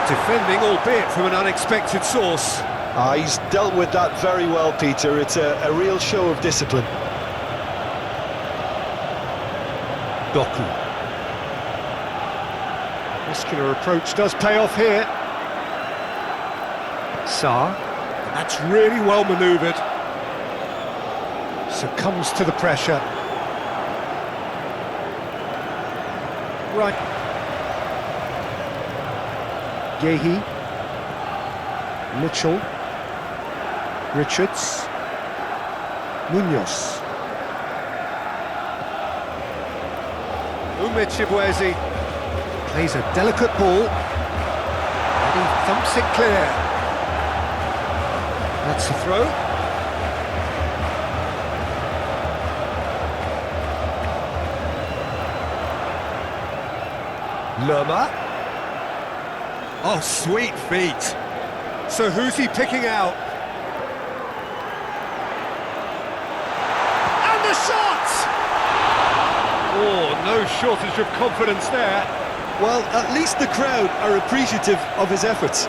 Speaker 2: Defending, albeit from an unexpected source.
Speaker 3: He's dealt with that very well, Peter. It's a real show of discipline.
Speaker 2: Doku. Muscular approach does pay off here. Sarr. That's really well manoeuvred. Succumbs to the pressure. Right. Yehi, Mitchell, Richards, Munoz. Umechibwezi plays a delicate ball, and he thumps it clear. That's a throw. Lerma. Oh, sweet feet. So who's he picking out? And the shot! Oh, no shortage of confidence there.
Speaker 3: Well, at least the crowd are appreciative of his efforts.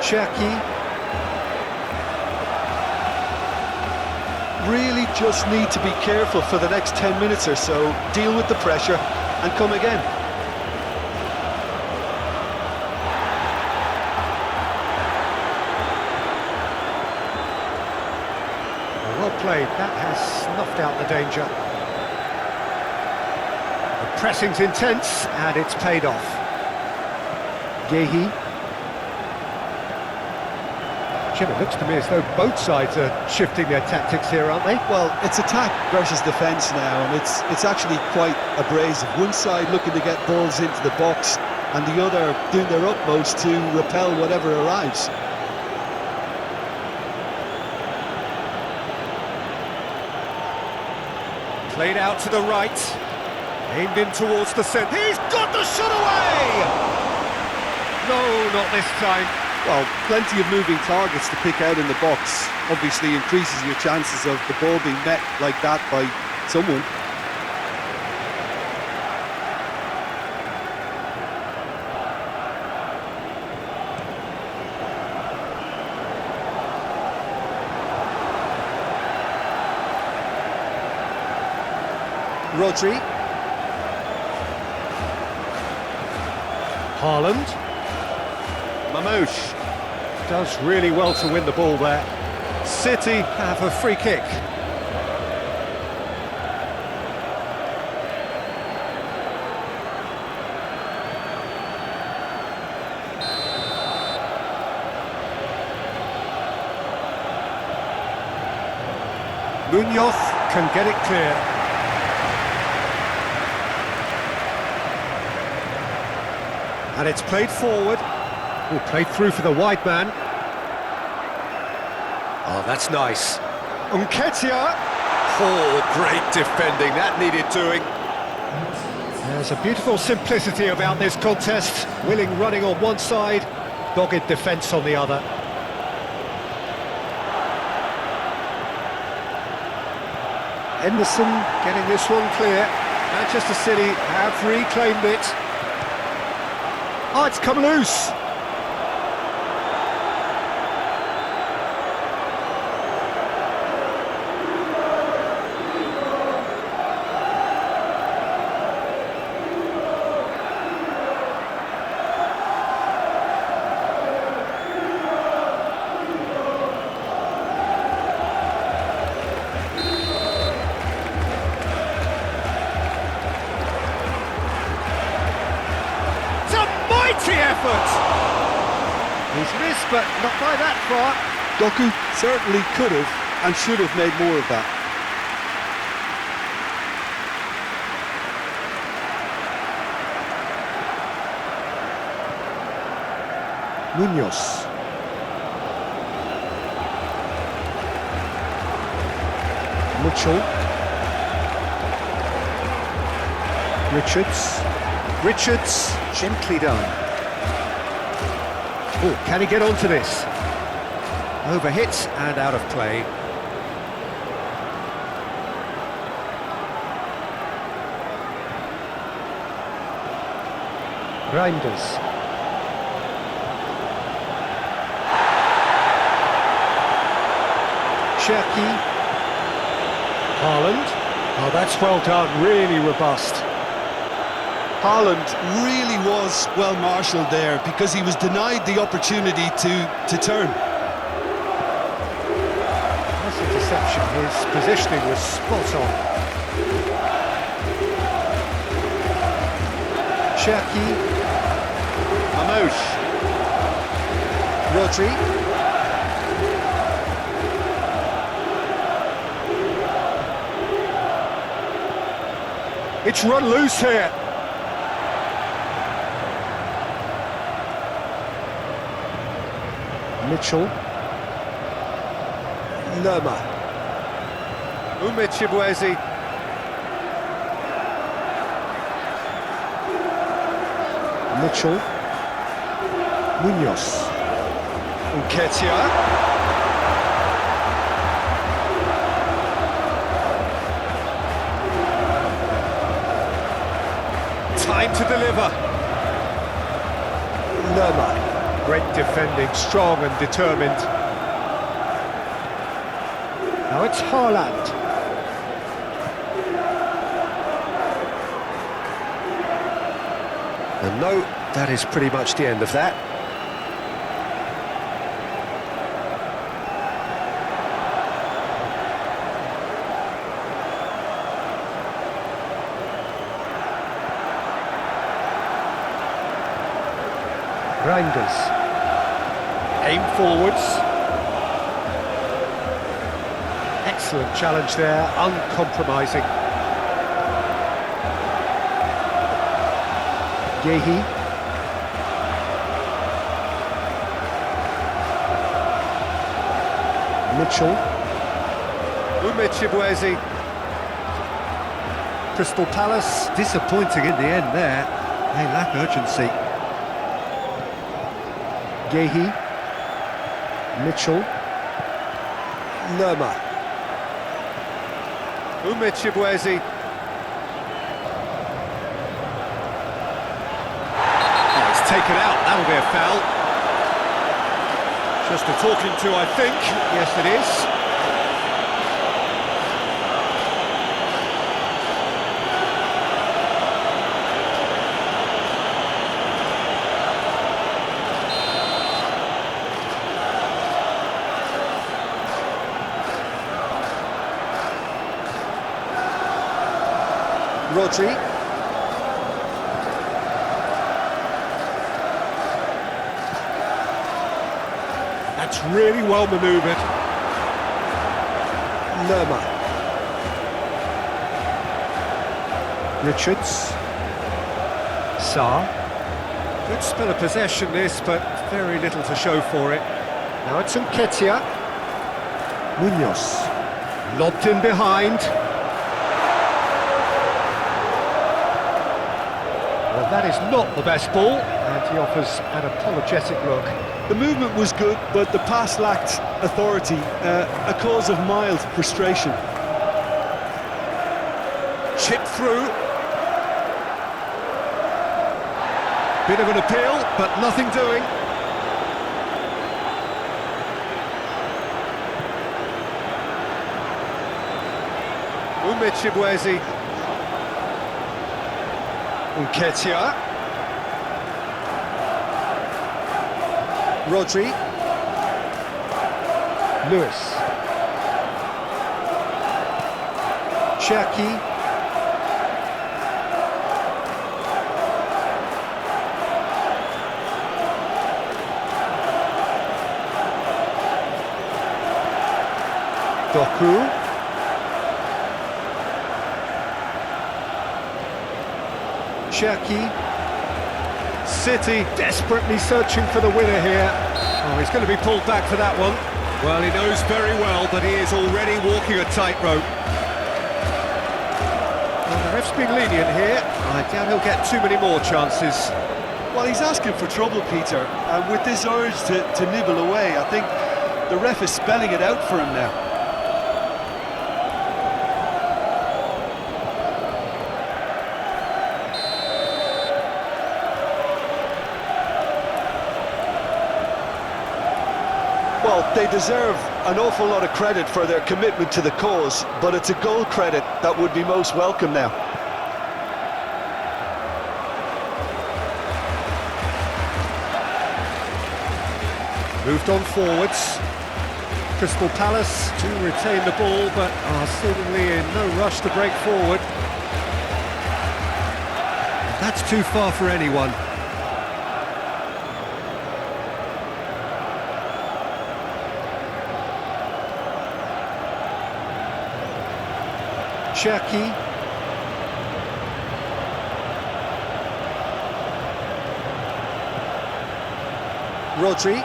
Speaker 2: Cherki.
Speaker 3: Really just need to be careful for the next 10 minutes or so, deal with the pressure and come again.
Speaker 2: Well played, that has snuffed out the danger. The pressing's intense and it's paid off. Yehi. Jim, it looks to me as though both sides are shifting their tactics here, aren't they?
Speaker 3: Well, it's attack versus defence now, and it's actually quite abrasive. One side looking to get balls into the box, and the other doing their utmost to repel whatever arrives.
Speaker 2: Played out to the right, aimed in towards the centre. He's got the shot away! No, not this time.
Speaker 3: Well, plenty of moving targets to pick out in the box. Obviously increases your chances of the ball being met like that by someone.
Speaker 2: Rodri. Haaland. Mamouche. Does really well to win the ball there. City have a free kick. Munoz can get it clear. And it's played forward. Oh, played through for the wide man. Oh, that's nice. Nketiah. Oh, great defending. That needed doing. There's a beautiful simplicity about this contest. Willing running on one side, dogged defence on the other. Henderson getting this one clear. Manchester City have reclaimed it. Oh, it's come loose. Effort. He's missed, but not by that far.
Speaker 3: Doku certainly could have and should have made more of that.
Speaker 2: Munoz. Mitchell. Richards, gently done. Oh, can he get onto this? Overhit and out of play. Reinders. Cherki. Haaland. Oh, that's well done, really robust.
Speaker 3: Haaland really was well marshalled there because he was denied the opportunity to turn.
Speaker 2: Nice interception, his positioning was spot on. Cherki. Mamouche. Rodri. It's run loose here. Mitchell. Lerma. Umechibwezi. Mitchell. Munoz. Nketiah. Time to deliver. Lerma. Great defending, strong and determined. Now it's Haaland. And no, that is pretty much the end of that. Reinders. Aim forwards. Excellent challenge there, uncompromising. Yehi. Mitchell. Umechibwezi. Crystal Palace, disappointing in the end there. They lack urgency. Yehi. Mitchell. Lerma. Umechibwezi. Oh, it's taken out. That'll be a foul. Just a talking to, I think. Yes, it is. Rodri. That's really well manoeuvred. Lerma. Richards. Sarr. Good spell of possession this, but very little to show for it. Now it's Nketiah. Munoz. Lobbed in behind. Well, that is not the best ball, and he offers an apologetic look.
Speaker 3: The movement was good, but the pass lacked authority, a cause of mild frustration.
Speaker 2: Chip through. Bit of an appeal, but nothing doing. Umechibwezi. Nketiah. Rodri. Lewis. Cherki. Doku. Cherki. City desperately searching for the winner here. Oh, he's going to be pulled back for that one. Well, he knows very well that he is already walking a tightrope. Well, the ref's been lenient here. I doubt he'll get too many more chances.
Speaker 3: Well, he's asking for trouble, Peter, and with this urge to nibble away, I think the ref is spelling it out for him now. Well, they deserve an awful lot of credit for their commitment to the cause, but it's a goal credit that would be most welcome now.
Speaker 2: Moved on forwards. Crystal Palace to retain the ball, but are seemingly in no rush to break forward. That's too far for anyone. Cherki. Rodri.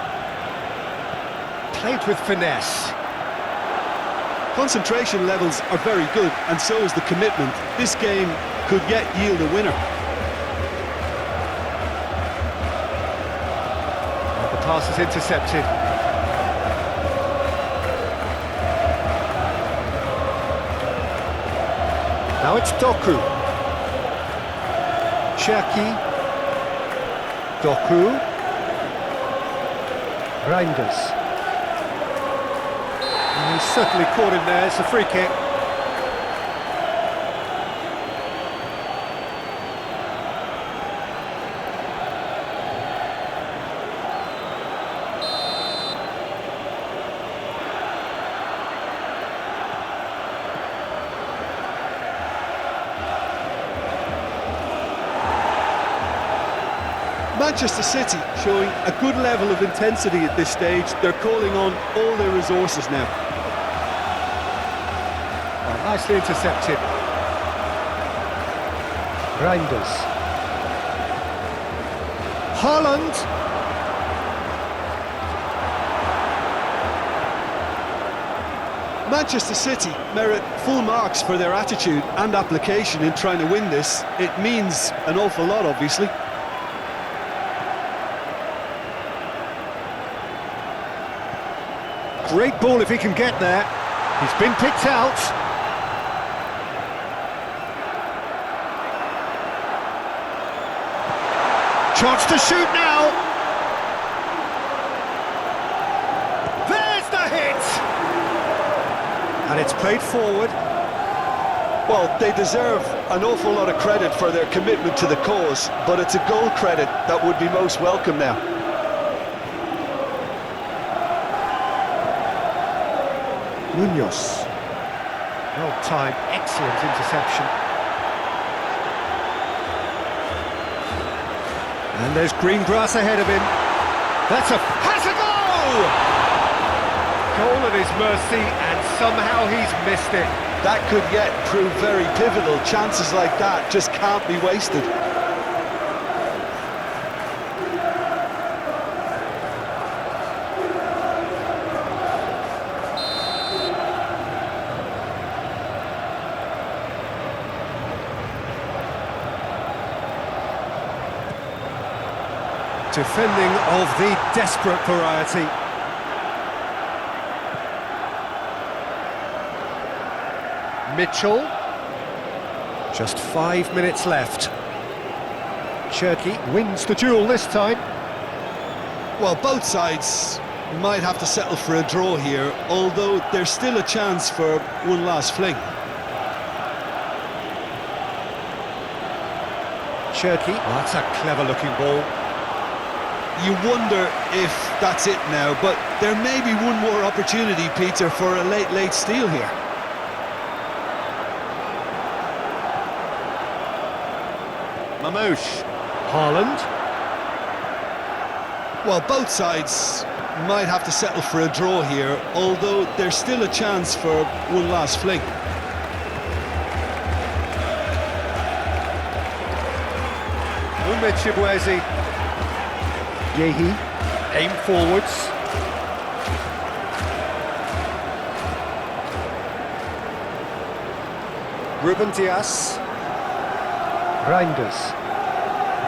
Speaker 2: Played with finesse.
Speaker 3: Concentration levels are very good, and so is the commitment. This game could yet yield a winner.
Speaker 2: The pass is intercepted. Now it's Doku. Cherki. Doku. Reinders. And he's certainly caught him there. It's a free kick.
Speaker 3: Manchester City showing a good level of intensity at this stage. They're calling on all their resources now.
Speaker 2: Well, nicely intercepted. Reinders. Haaland.
Speaker 3: Manchester City merit full marks for their attitude and application in trying to win this. It means an awful lot, obviously.
Speaker 2: Great ball if he can get there. He's been picked out. Chance to shoot now. There's the hit. And it's played forward.
Speaker 3: Well, they deserve an awful lot of credit for their commitment to the cause, but it's a goal credit that would be most welcome now.
Speaker 2: Munoz. Well timed, excellent interception. And there's green grass ahead of him. That's has a goal! Goal at his mercy, and somehow he's missed it.
Speaker 3: That could yet prove very pivotal. Chances like that just can't be wasted.
Speaker 2: Defending of the desperate variety. Mitchell. Just 5 minutes left. Cherky wins the duel this time.
Speaker 3: Well, both sides might have to settle for a draw here, although there's still a chance for one last fling.
Speaker 2: Cherky, oh, that's a clever-looking ball.
Speaker 3: You wonder if that's it now, but there may be one more opportunity, Peter, for a late steal here.
Speaker 2: Mamouche. Haaland.
Speaker 3: Well, both sides might have to settle for a draw here, although there's still a chance for one last fling.
Speaker 2: Umechibwezi. Yehi, aim forwards. Ruben Dias. Reinders.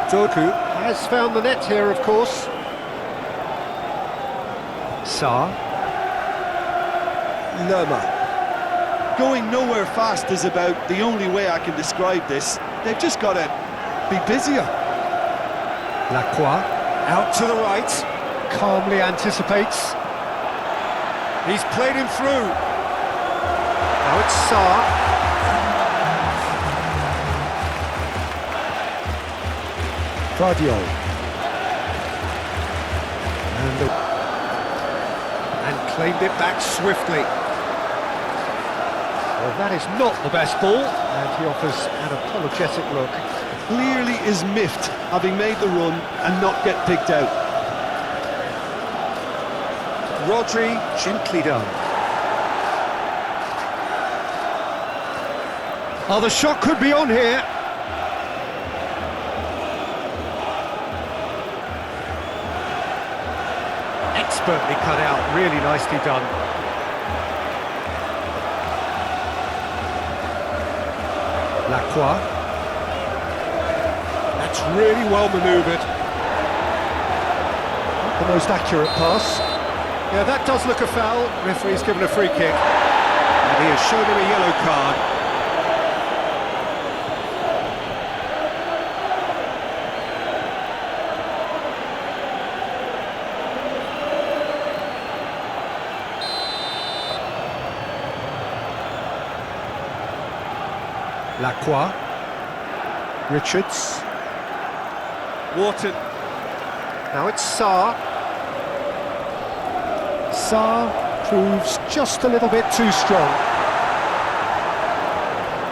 Speaker 2: Doku has found the net here, of course. Sarr. Lerma.
Speaker 3: Going nowhere fast is about the only way I can describe this. They've just got to be busier.
Speaker 2: Lacroix. Out to the right, calmly anticipates. He's played him through. Now it's Sarr. Guardiol. And claimed it back swiftly. Well, that is not the best ball, and he offers an apologetic look.
Speaker 3: Clearly is miffed, having made the run and not get picked out.
Speaker 2: Rodri, gently done. Oh, the shot could be on here. Expertly cut out, really nicely done. Lacroix. That's really well manoeuvred. Not the most accurate pass. Yeah, that does look a foul. Referee's given a free kick. And he has shown him a yellow card. Lacroix. Richards. Wharton. Now it's Sarr. Sarr proves just a little bit too strong.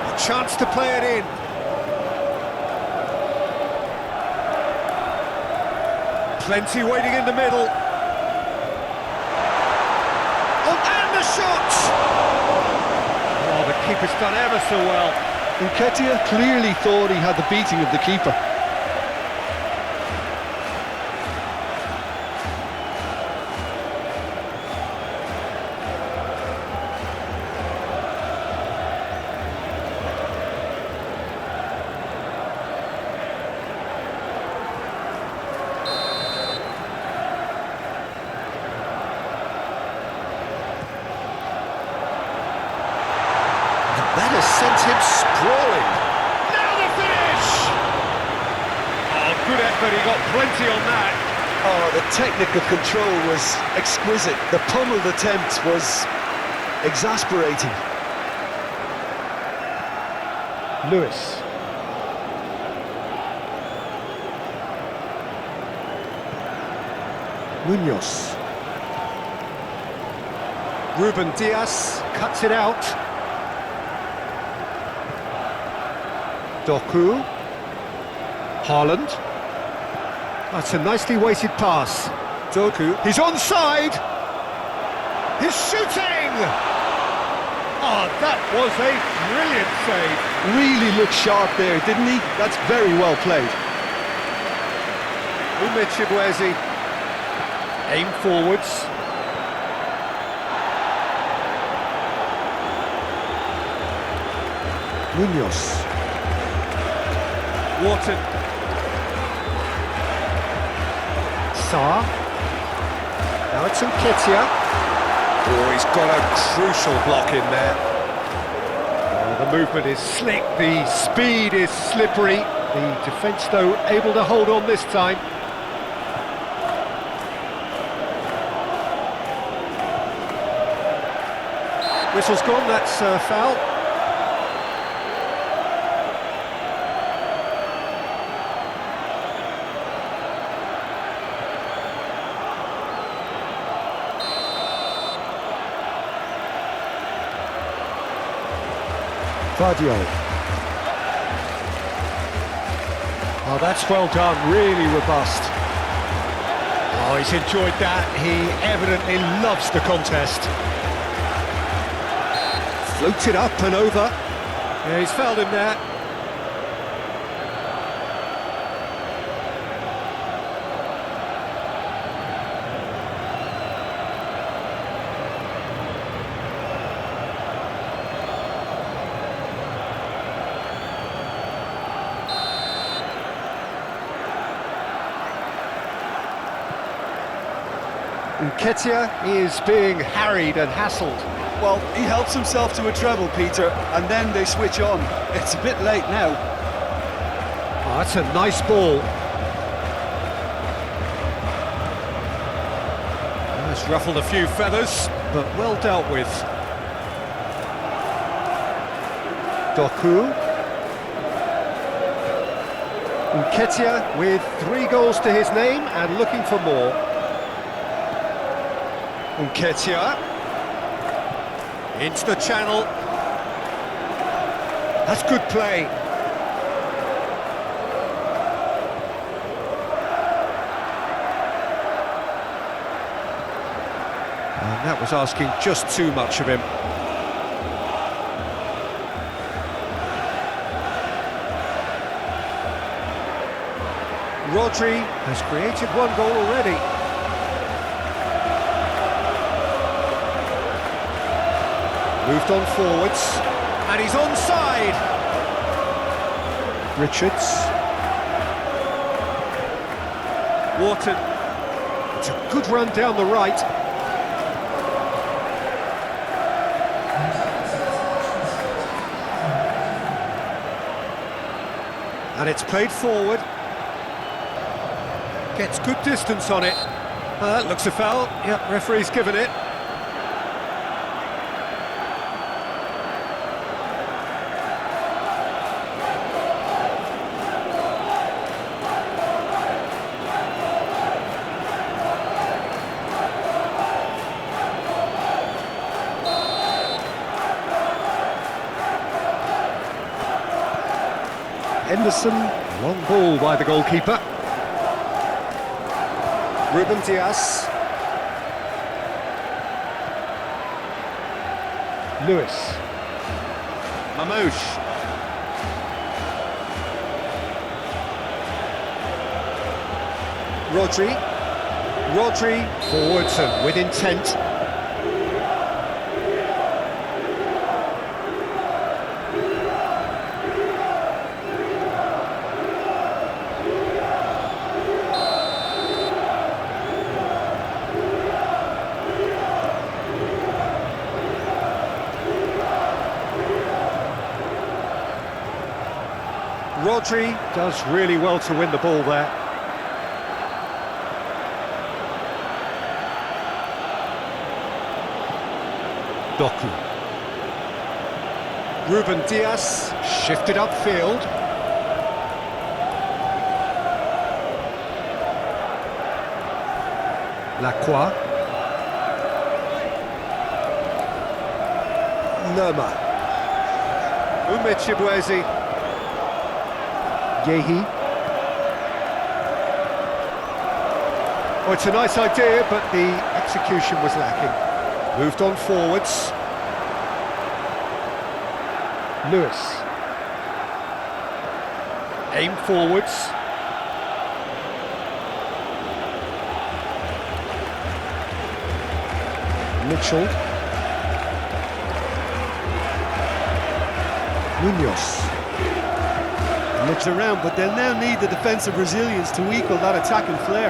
Speaker 2: A chance to play it in. Plenty waiting in the middle. Oh, and the shot! Oh, the keeper's done ever so well.
Speaker 3: Nketiah clearly thought he had the beating of the keeper.
Speaker 2: That has sent him sprawling. Now the finish! Oh, good effort, he got plenty on that.
Speaker 3: Oh, the technical control was exquisite. The pummeled attempt was exasperating.
Speaker 2: Lewis. Munoz. Ruben Dias cuts it out. Doku. Haaland. That's a nicely weighted pass.
Speaker 3: Doku.
Speaker 2: He's onside! He's shooting! Oh, that was a brilliant save.
Speaker 3: Really looked sharp there, didn't he? That's very well played.
Speaker 2: Chibwezi. Aim forwards. Munoz. Wharton. Sarr. Now it's Nketiah. Oh, he's got a crucial block in there. Oh, the movement is slick, the speed is slippery. The defence, though, able to hold on this time. Whistle's gone, that's a foul. Vardio. Oh, that's well done, really robust. Oh, he's enjoyed that. He evidently loves the contest. Floated up and over. Yeah, he's fouled him there. Nketiah is being harried and hassled.
Speaker 3: Well, he helps himself to a treble, Peter, and then they switch on. It's a bit late now.
Speaker 2: Oh, that's a nice ball. Oh, it's ruffled a few feathers, but well dealt with. Doku. Nketiah with 3 goals to his name and looking for more. Nketiah. Into the channel. That's good play. And that was asking just too much of him. Rodri has created 1 goal already. Moved on forwards, and he's onside. Richards. Wharton. It's a good run down the right. And it's played forward. Gets good distance on it. That looks a foul. Yep, referee's given it. Henderson, long ball by the goalkeeper. Ruben Dias. Lewis. Mamouche. Rodri. Forwards and with intent. Rodri does really well to win the ball there. Doku. Ruben Dias shifted upfield. Lacroix. Lerma. Chibwezi. Yehi. Oh, it's a nice idea, but the execution was lacking. Moved on forwards. Lewis. Aim forwards. Mitchell. Munoz.
Speaker 3: Looks around, but they'll now need the defensive resilience to equal that attacking flair.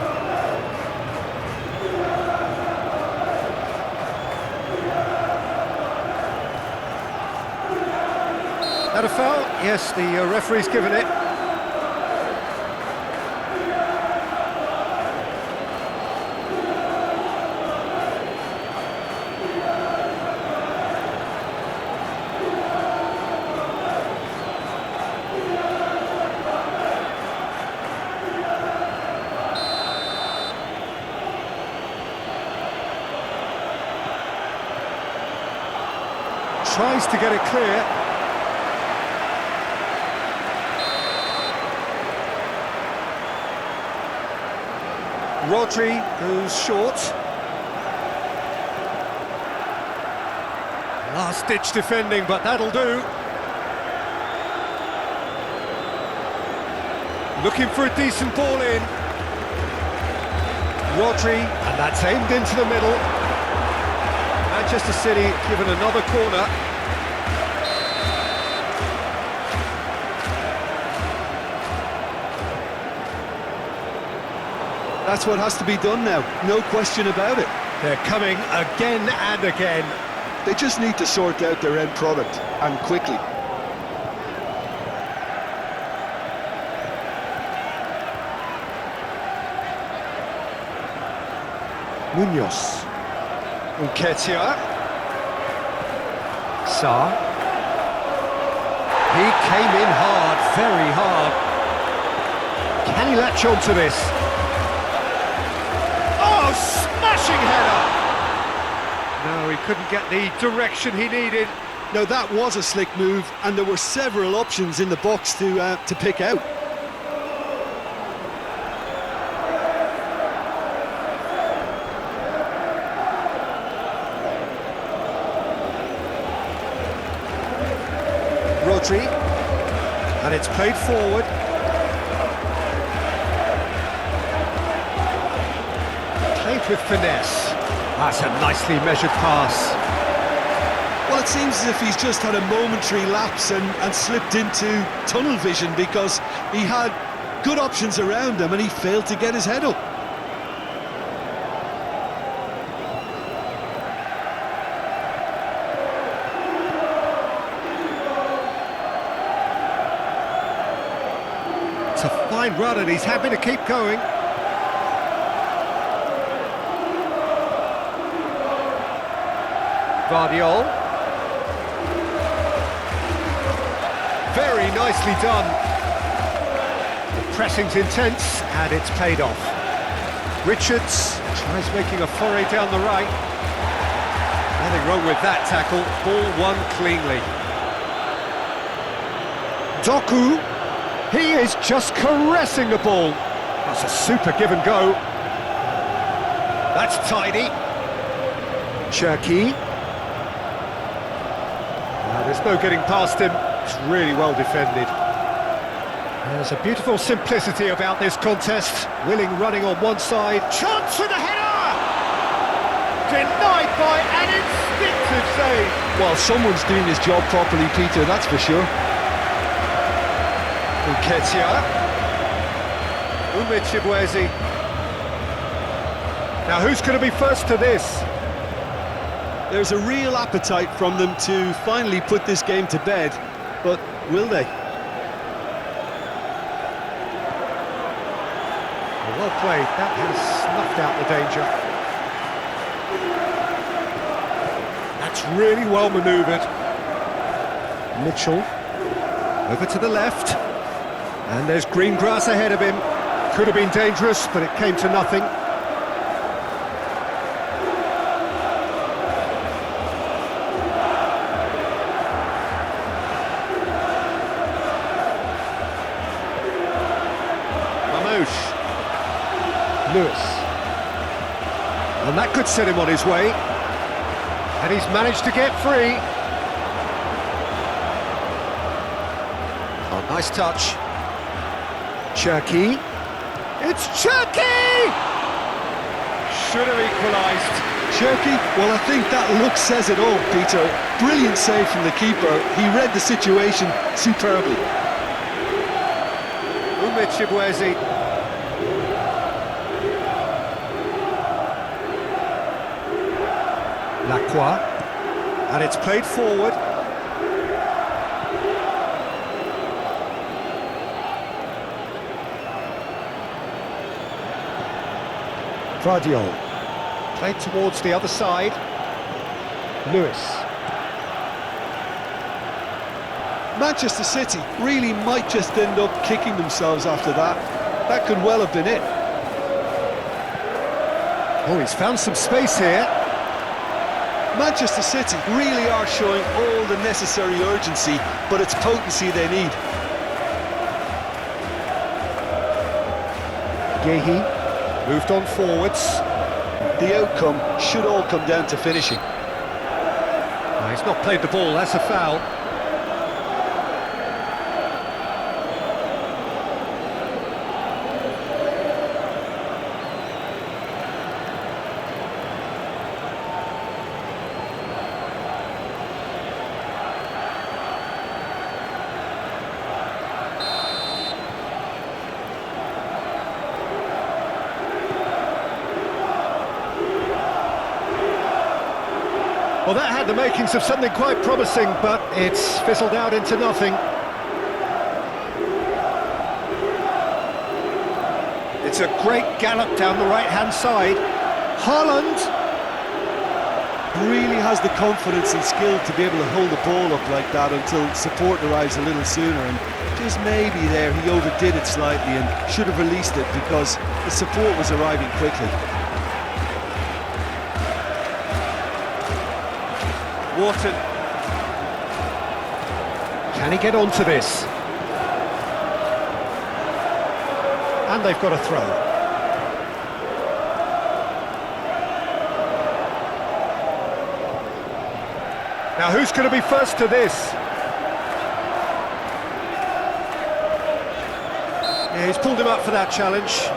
Speaker 2: That a foul? Yes, the referee's given it. Tries to get it clear. Rodri goes short. Last-ditch defending, but that'll do. Looking for a decent ball in. Rodri, and that's aimed into the middle. Manchester City given another corner.
Speaker 3: That's what has to be done now, no question about it.
Speaker 2: They're coming again and again.
Speaker 3: They just need to sort out their end product, and quickly.
Speaker 2: Munoz. Nketiah. Sarr. He came in hard, very hard. Can he latch on to this? Oh, smashing header! No, he couldn't get the direction he needed.
Speaker 3: Now that was a slick move, and there were several options in the box to pick out.
Speaker 2: Rodri, and it's played forward. Played with finesse. That's a nicely measured pass.
Speaker 3: Well, it seems as if he's just had a momentary lapse and slipped into tunnel vision, because he had good options around him and he failed to get his head up.
Speaker 2: It's a fine run and he's happy to keep going. Guardiol. Very nicely done. The pressing's intense and it's paid off. Richards tries making a foray down the right. Nothing wrong with that tackle. Ball won cleanly. Doku. He is just caressing the ball. That's a super give and go. That's tidy. Cherki. There's no getting past him. It's really well defended. There's a beautiful simplicity about this contest. Willing running on one side. Chance for the header! Denied by an instinctive save.
Speaker 3: Well, someone's doing his job properly, Peter, that's for sure.
Speaker 2: Nketiah. Chibueze. Now who's going to be first to this?
Speaker 3: There's a real appetite from them to finally put this game to bed, but will they?
Speaker 2: Well played, that has snuffed out the danger. That's really well manoeuvred. Mitchell, over to the left, and there's green grass ahead of him. Could have been dangerous, but it came to nothing. Lewis. And that could set him on his way. And he's managed to get free. Oh, nice touch. Cherky. It's Cherky! Should have equalised.
Speaker 3: Cherky, well, I think that look says it all, Peter. Brilliant save from the keeper. He read the situation superbly.
Speaker 2: Chibwezi. Lacroix. And it's played forward. Vardiol. Played towards the other side. Lewis.
Speaker 3: Manchester City really might just end up kicking themselves after that. That could well have been it.
Speaker 2: Oh, he's found some space here.
Speaker 3: Manchester City really are showing all the necessary urgency, but it's potency they need.
Speaker 2: Gehi moved on forwards.
Speaker 3: The outcome should all come down to finishing.
Speaker 2: Oh, he's not played the ball, that's a foul. Well, that had the makings of something quite promising, but it's fizzled out into nothing. It's a great gallop down the right-hand side. Haaland
Speaker 3: really has the confidence and skill to be able to hold the ball up like that until support arrives a little sooner, and just maybe there he overdid it slightly and should have released it because the support was arriving quickly.
Speaker 2: Wharton. Can he get onto this? And they've got a throw. Now who's going to be first to this? Yeah, he's pulled him up for that challenge.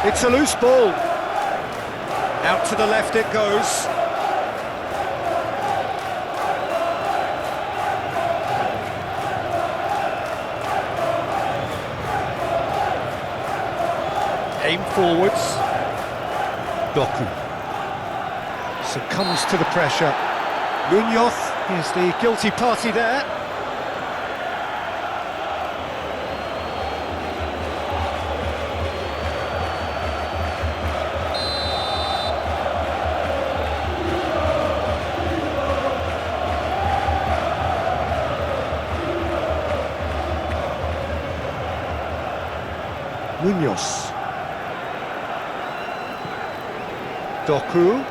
Speaker 2: It's a loose ball. Out to the left it goes. Aim forwards. Doku succumbs to the pressure. Munoz is the guilty party there. Munoz. Doku.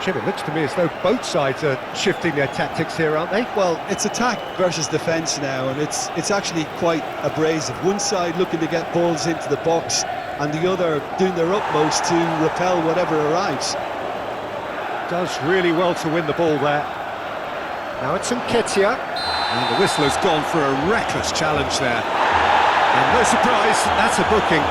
Speaker 2: Jim, it looks to me as though both sides are shifting their tactics here, aren't they?
Speaker 3: Well, it's attack versus defence now, and it's actually quite abrasive. One side looking to get balls into the box, and the other doing their utmost to repel whatever arrives.
Speaker 2: Does really well to win the ball there. Now it's Nketiah. And the whistler's gone for a reckless challenge there. And no surprise, that's a booking.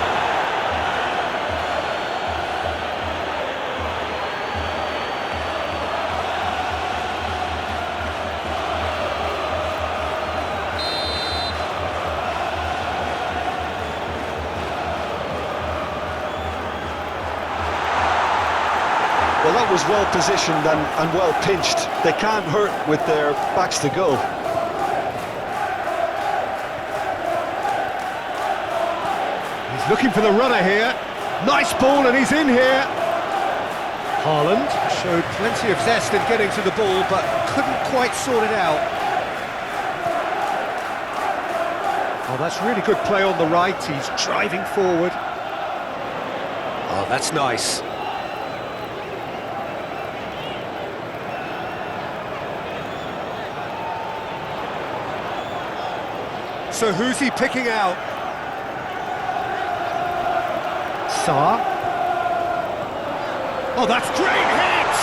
Speaker 3: Well, that was well positioned and well pinched. They can't hurt with their backs to goal.
Speaker 2: Looking for the runner here. Nice ball, and he's in here. Haaland showed plenty of zest in getting to the ball, but couldn't quite sort it out. Oh, that's really good play on the right. He's driving forward. Oh, that's nice. So who's he picking out? Sarr. Oh, that's great hit!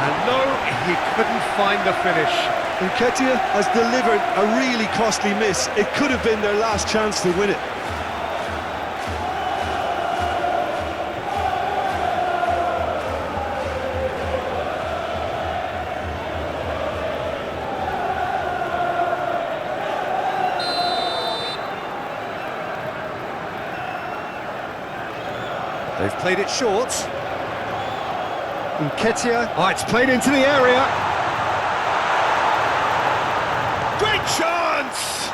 Speaker 2: And no, he couldn't find the finish.
Speaker 3: Nketiah has delivered a really costly miss. It could have been their last chance to win it.
Speaker 2: They've played it short. Nketiah. Oh, it's played into the area. Great chance!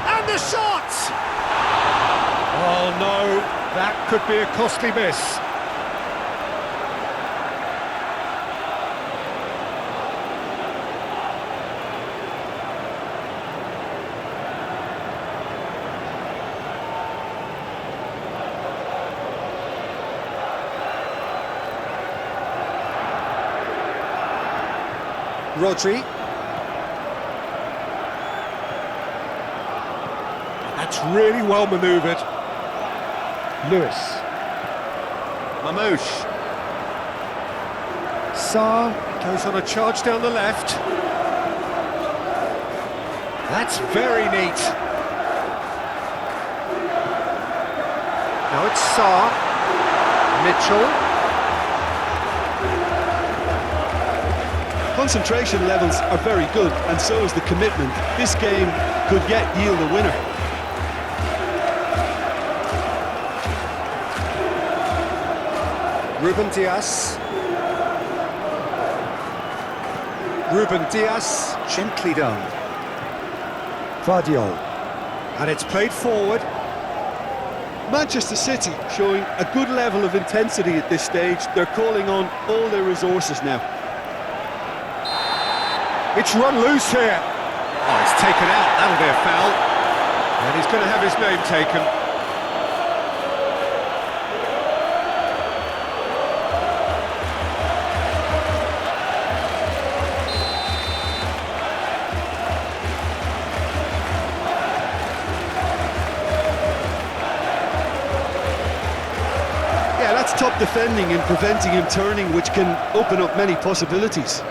Speaker 2: And the shot! Oh no, that could be a costly miss. Rodri. That's really well manoeuvred. Lewis. Mamouche. Sarr goes on a charge down the left. That's very neat. Now it's Sarr. Mitchell.
Speaker 3: Concentration levels are very good, and so is the commitment. This game could yet yield a winner.
Speaker 2: Ruben Dias. Ruben Dias, gently done. Vardiol. And it's played forward.
Speaker 3: Manchester City showing a good level of intensity at this stage. They're calling on all their resources now.
Speaker 2: It's run loose here. Oh, it's taken out. That'll be a foul. And he's going to have his name taken.
Speaker 3: Yeah, that's top defending and preventing him turning, which can open up many possibilities.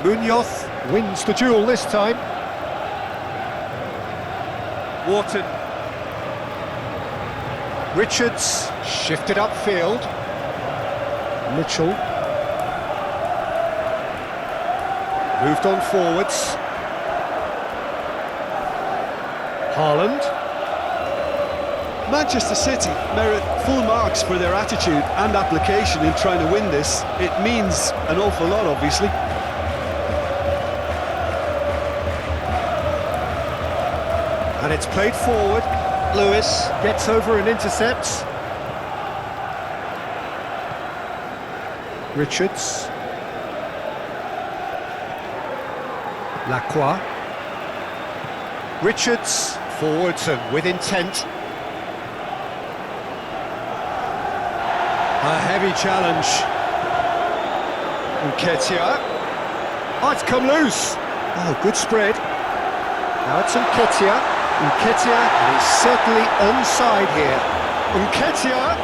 Speaker 2: Munoz wins the duel this time. Wharton. Richards shifted upfield. Mitchell. Moved on forwards. Haaland.
Speaker 3: Manchester City merit full marks for their attitude and application in trying to win this. It means an awful lot, obviously.
Speaker 2: And it's played forward. Lewis gets over and intercepts. Richards. Lacroix. Richards forwards and with intent. A heavy challenge. Nketiah. Oh, it's come loose. Oh, good spread. Now it's Nketiah. Nketiah, and he's certainly onside here. Nketiah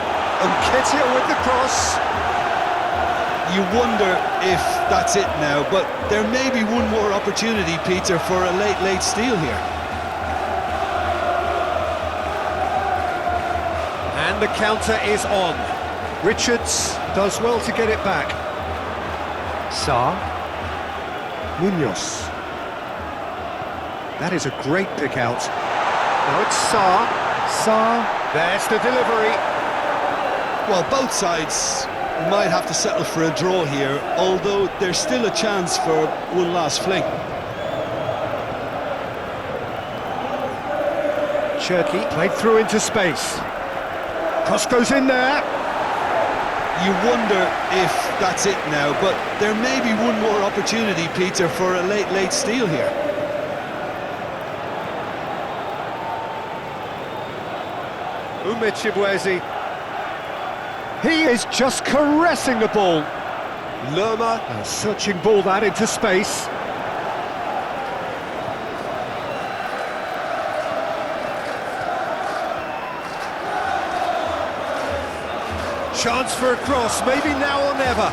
Speaker 2: with the cross.
Speaker 3: You wonder if that's it now, but there may be one more opportunity, Peter, for a late steal here.
Speaker 2: And the counter is on. Richards does well to get it back. Sarr. Munoz. That is a great pick out. Now it's Sarr. Sarr. There's the delivery.
Speaker 3: Well, both sides might have to settle for a draw here, although there's still a chance for one last fling.
Speaker 2: Cherky played through into space. Cross goes in there.
Speaker 3: You wonder if that's it now, but there may be one more opportunity, Peter, for a late steal here.
Speaker 2: Chibwezi. He is just caressing the ball. Lerma, a searching ball that into space. Chance for a cross, maybe now or never.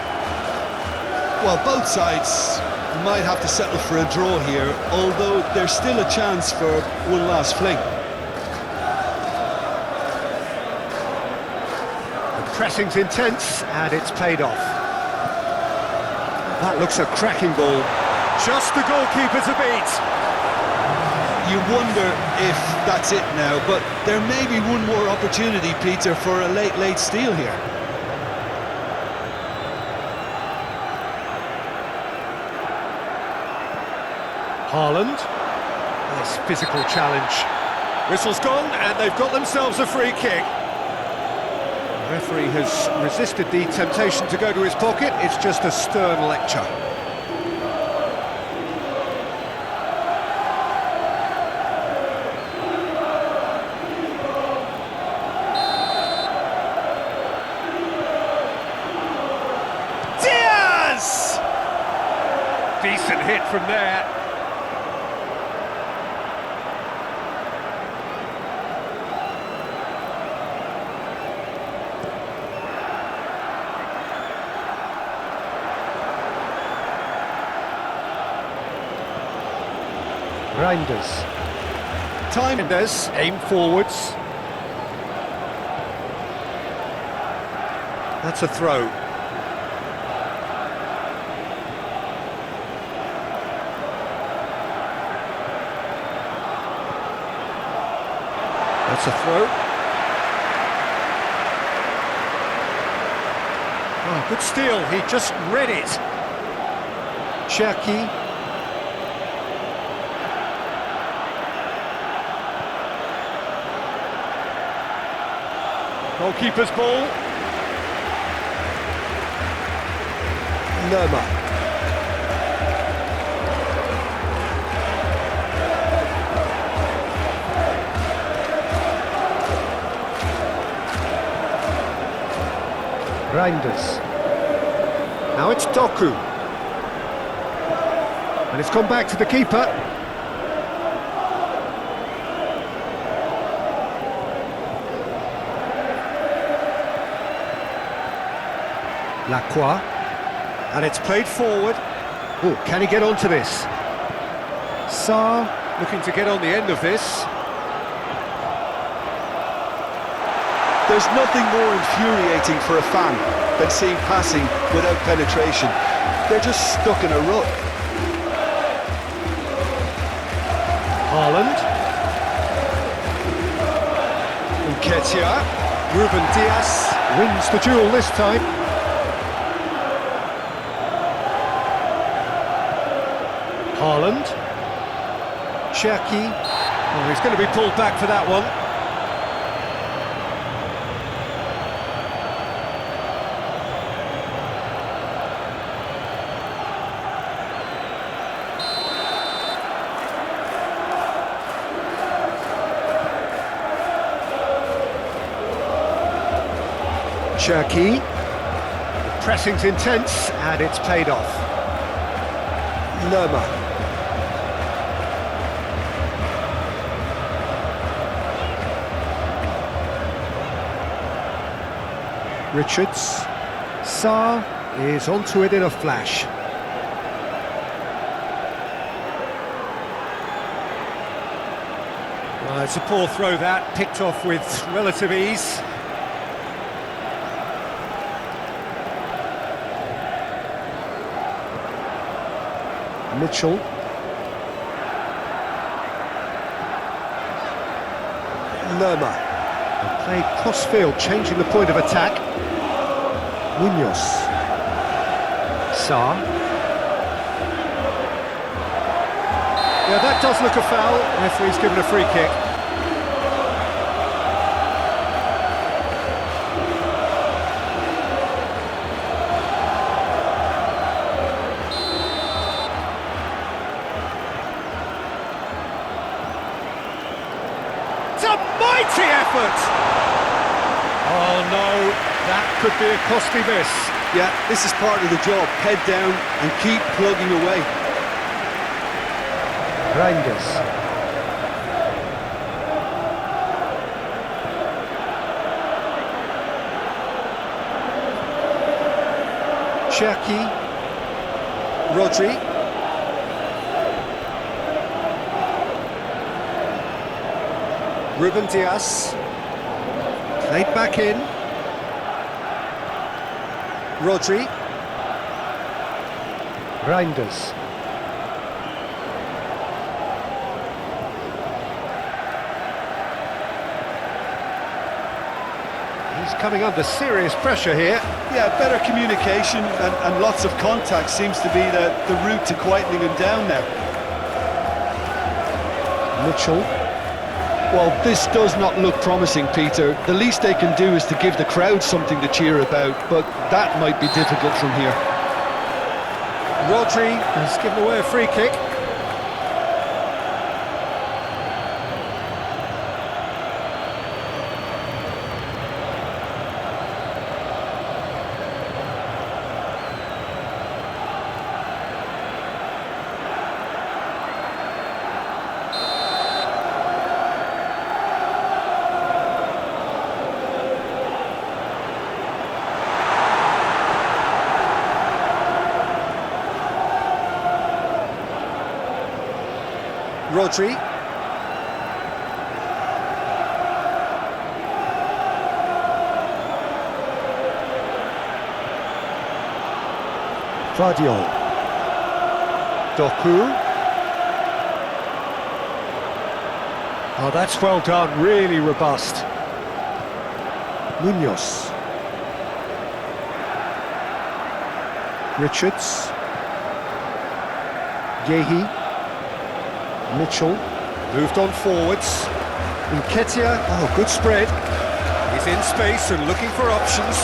Speaker 3: Well, both sides might have to settle for a draw here, although there's still a chance for one last fling.
Speaker 2: The pressing's intense, and it's paid off. That looks a cracking ball. Just the goalkeeper to beat.
Speaker 3: You wonder if that's it now, but there may be one more opportunity, Peter, for a late steal here.
Speaker 2: Haaland. Nice physical challenge. Whistle's gone, and they've got themselves a free kick. The referee has resisted the temptation to go to his pocket. It's just a stern lecture.
Speaker 3: Diaz!
Speaker 2: Decent hit from there. Reinders. Reinders, aim forwards. That's a throw. That's a throw. Oh, good steal, he just read it. Cherky. Goalkeeper's ball. Lerma. Reinders. Now it's Doku. And it's gone back to the keeper. Lacroix, and it's played forward. Oh, can he get onto this? Sarr looking to get on the end of this.
Speaker 3: There's nothing more infuriating for a fan than seeing passing without penetration. They're just stuck in a rut.
Speaker 2: Haaland. Nketiah. Ruben Diaz wins the duel this time. Haaland. Cherky. Oh, he's going to be pulled back for that one. Cherky. The pressing's intense, and it's paid off. Lerma. Richards. Sarr is onto it in a flash. Well, it's a poor throw that, picked off with relative ease. Mitchell. Lerma. And played cross-field, changing the point of attack. Munoz. Sarr. Yeah, that does look a foul. Referee's given a free kick. effort. Oh no, that could be a costly miss.
Speaker 3: Yeah, this is part of the job. Head down and keep plugging away.
Speaker 2: Reinders. Cherki. Rodri. Ruben Dias. Played back in. Rodri. Reinders. He's coming under serious pressure here.
Speaker 3: Yeah, better communication and lots of contact seems to be the route to quietening him down now.
Speaker 2: Mitchell.
Speaker 3: Well, this does not look promising, Peter. The least they can do is to give the crowd something to cheer about, but that might be difficult from here.
Speaker 2: Rodri has given away a free kick. Rodri. Vardiol. Doku. Oh, that's well done, really robust. Munoz. Richards. Yehi. Mitchell moved on forwards. Nketiah, oh, good spread. He's in space and looking for options.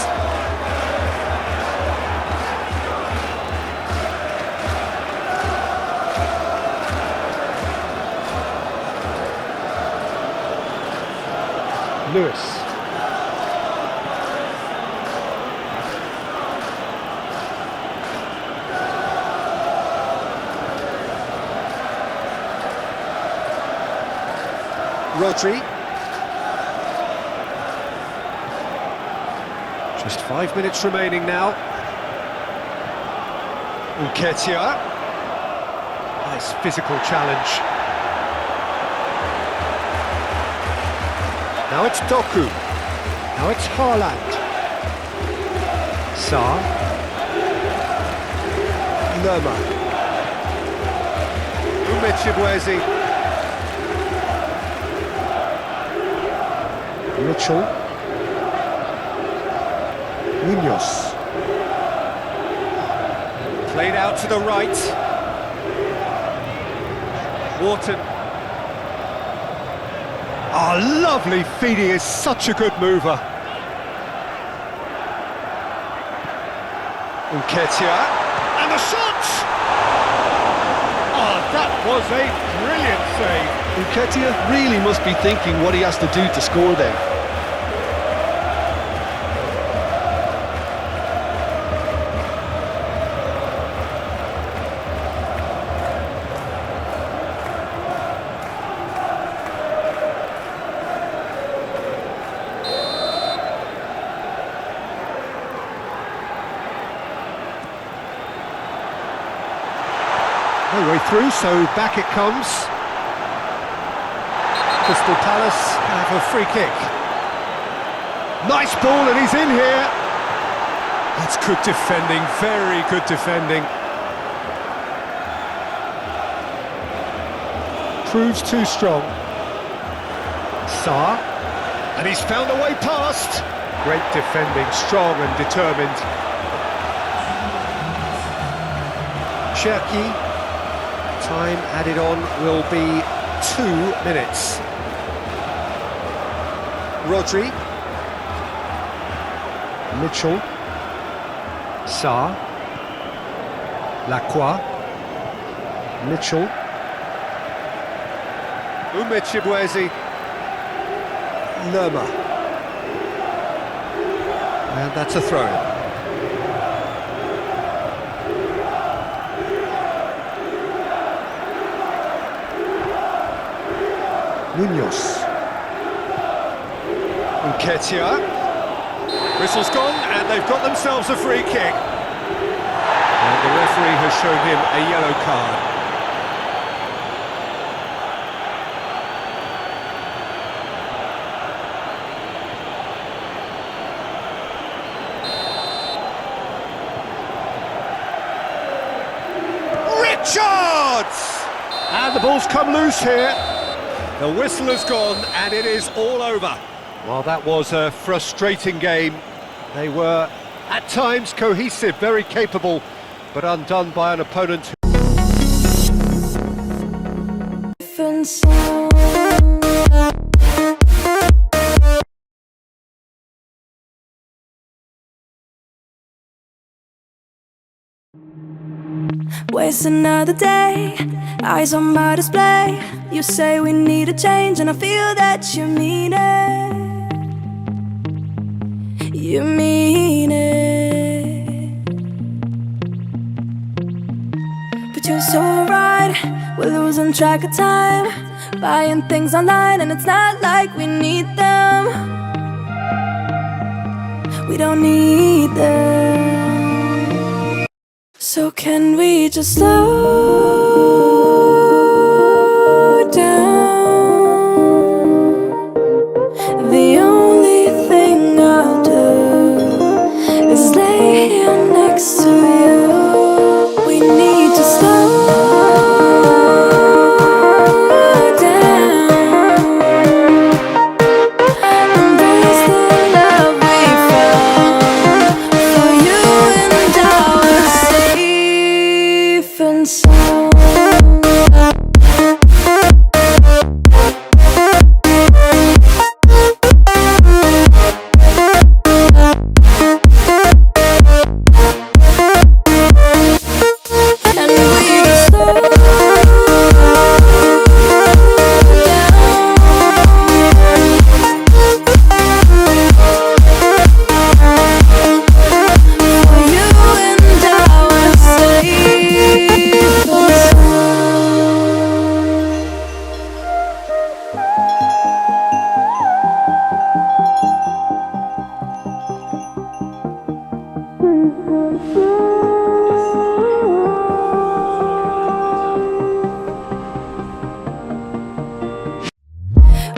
Speaker 2: Lewis. Rodri. Just 5 minutes remaining now. Nketiah. Nice physical challenge. Now it's Doku. Now it's Haaland. Sarr. Lerma. Umechibwezi. Mitchell. Munoz. Played out to the right. Wharton. Oh, lovely feed, he is such a good mover. Nketiah. And the shot! Oh, that was a brilliant save.
Speaker 3: Nketiah really must be thinking what he has to do to score there.
Speaker 2: No way through, so back it comes. Crystal Palace have a free kick. Nice ball and he's in here. That's good defending, very good defending. Proves too strong. Sarr. And he's found a way past. Great defending, strong and determined. Cherki. Time added on will be 2 minutes. Rodri. Mitchell. Sarr. Lacroix. Mitchell. Umechibwezi. Lerma. And that's a throw. Munoz. Nketiah. Whistle's gone, and they've got themselves a free kick. And the referee has shown him a yellow card. Richards! And the ball's come loose here. The whistle has gone, and it is all over. Well, that was a frustrating game. They were, at times, cohesive, very capable, but undone by an opponent who...
Speaker 1: Different sound. Waste another day, eyes on my display. You say we need a change, and I feel that you mean it. You mean it. But you're so right, we're losing track of time, buying things online, and it's not like we need them. We don't need them. So can we just slow down? The only thing I'll do is lay here next to you. We need to slow down. Embrace the love we found for you and our safe and sound.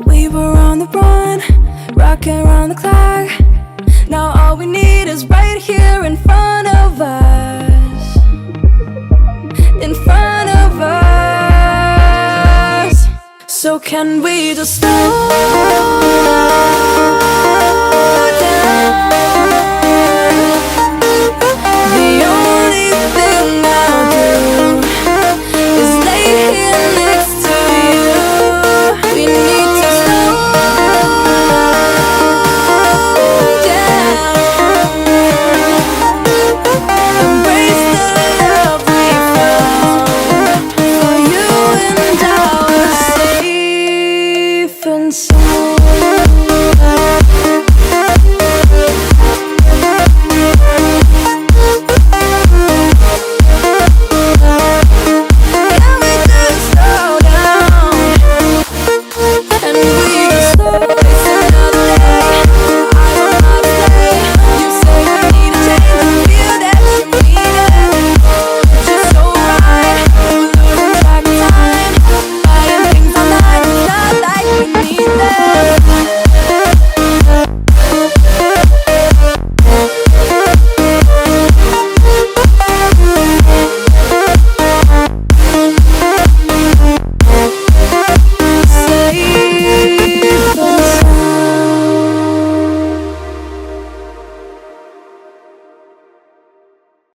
Speaker 1: We were on the run, rocking around the clock. Now all we need is right here in front of us. In front of us. So can we just slow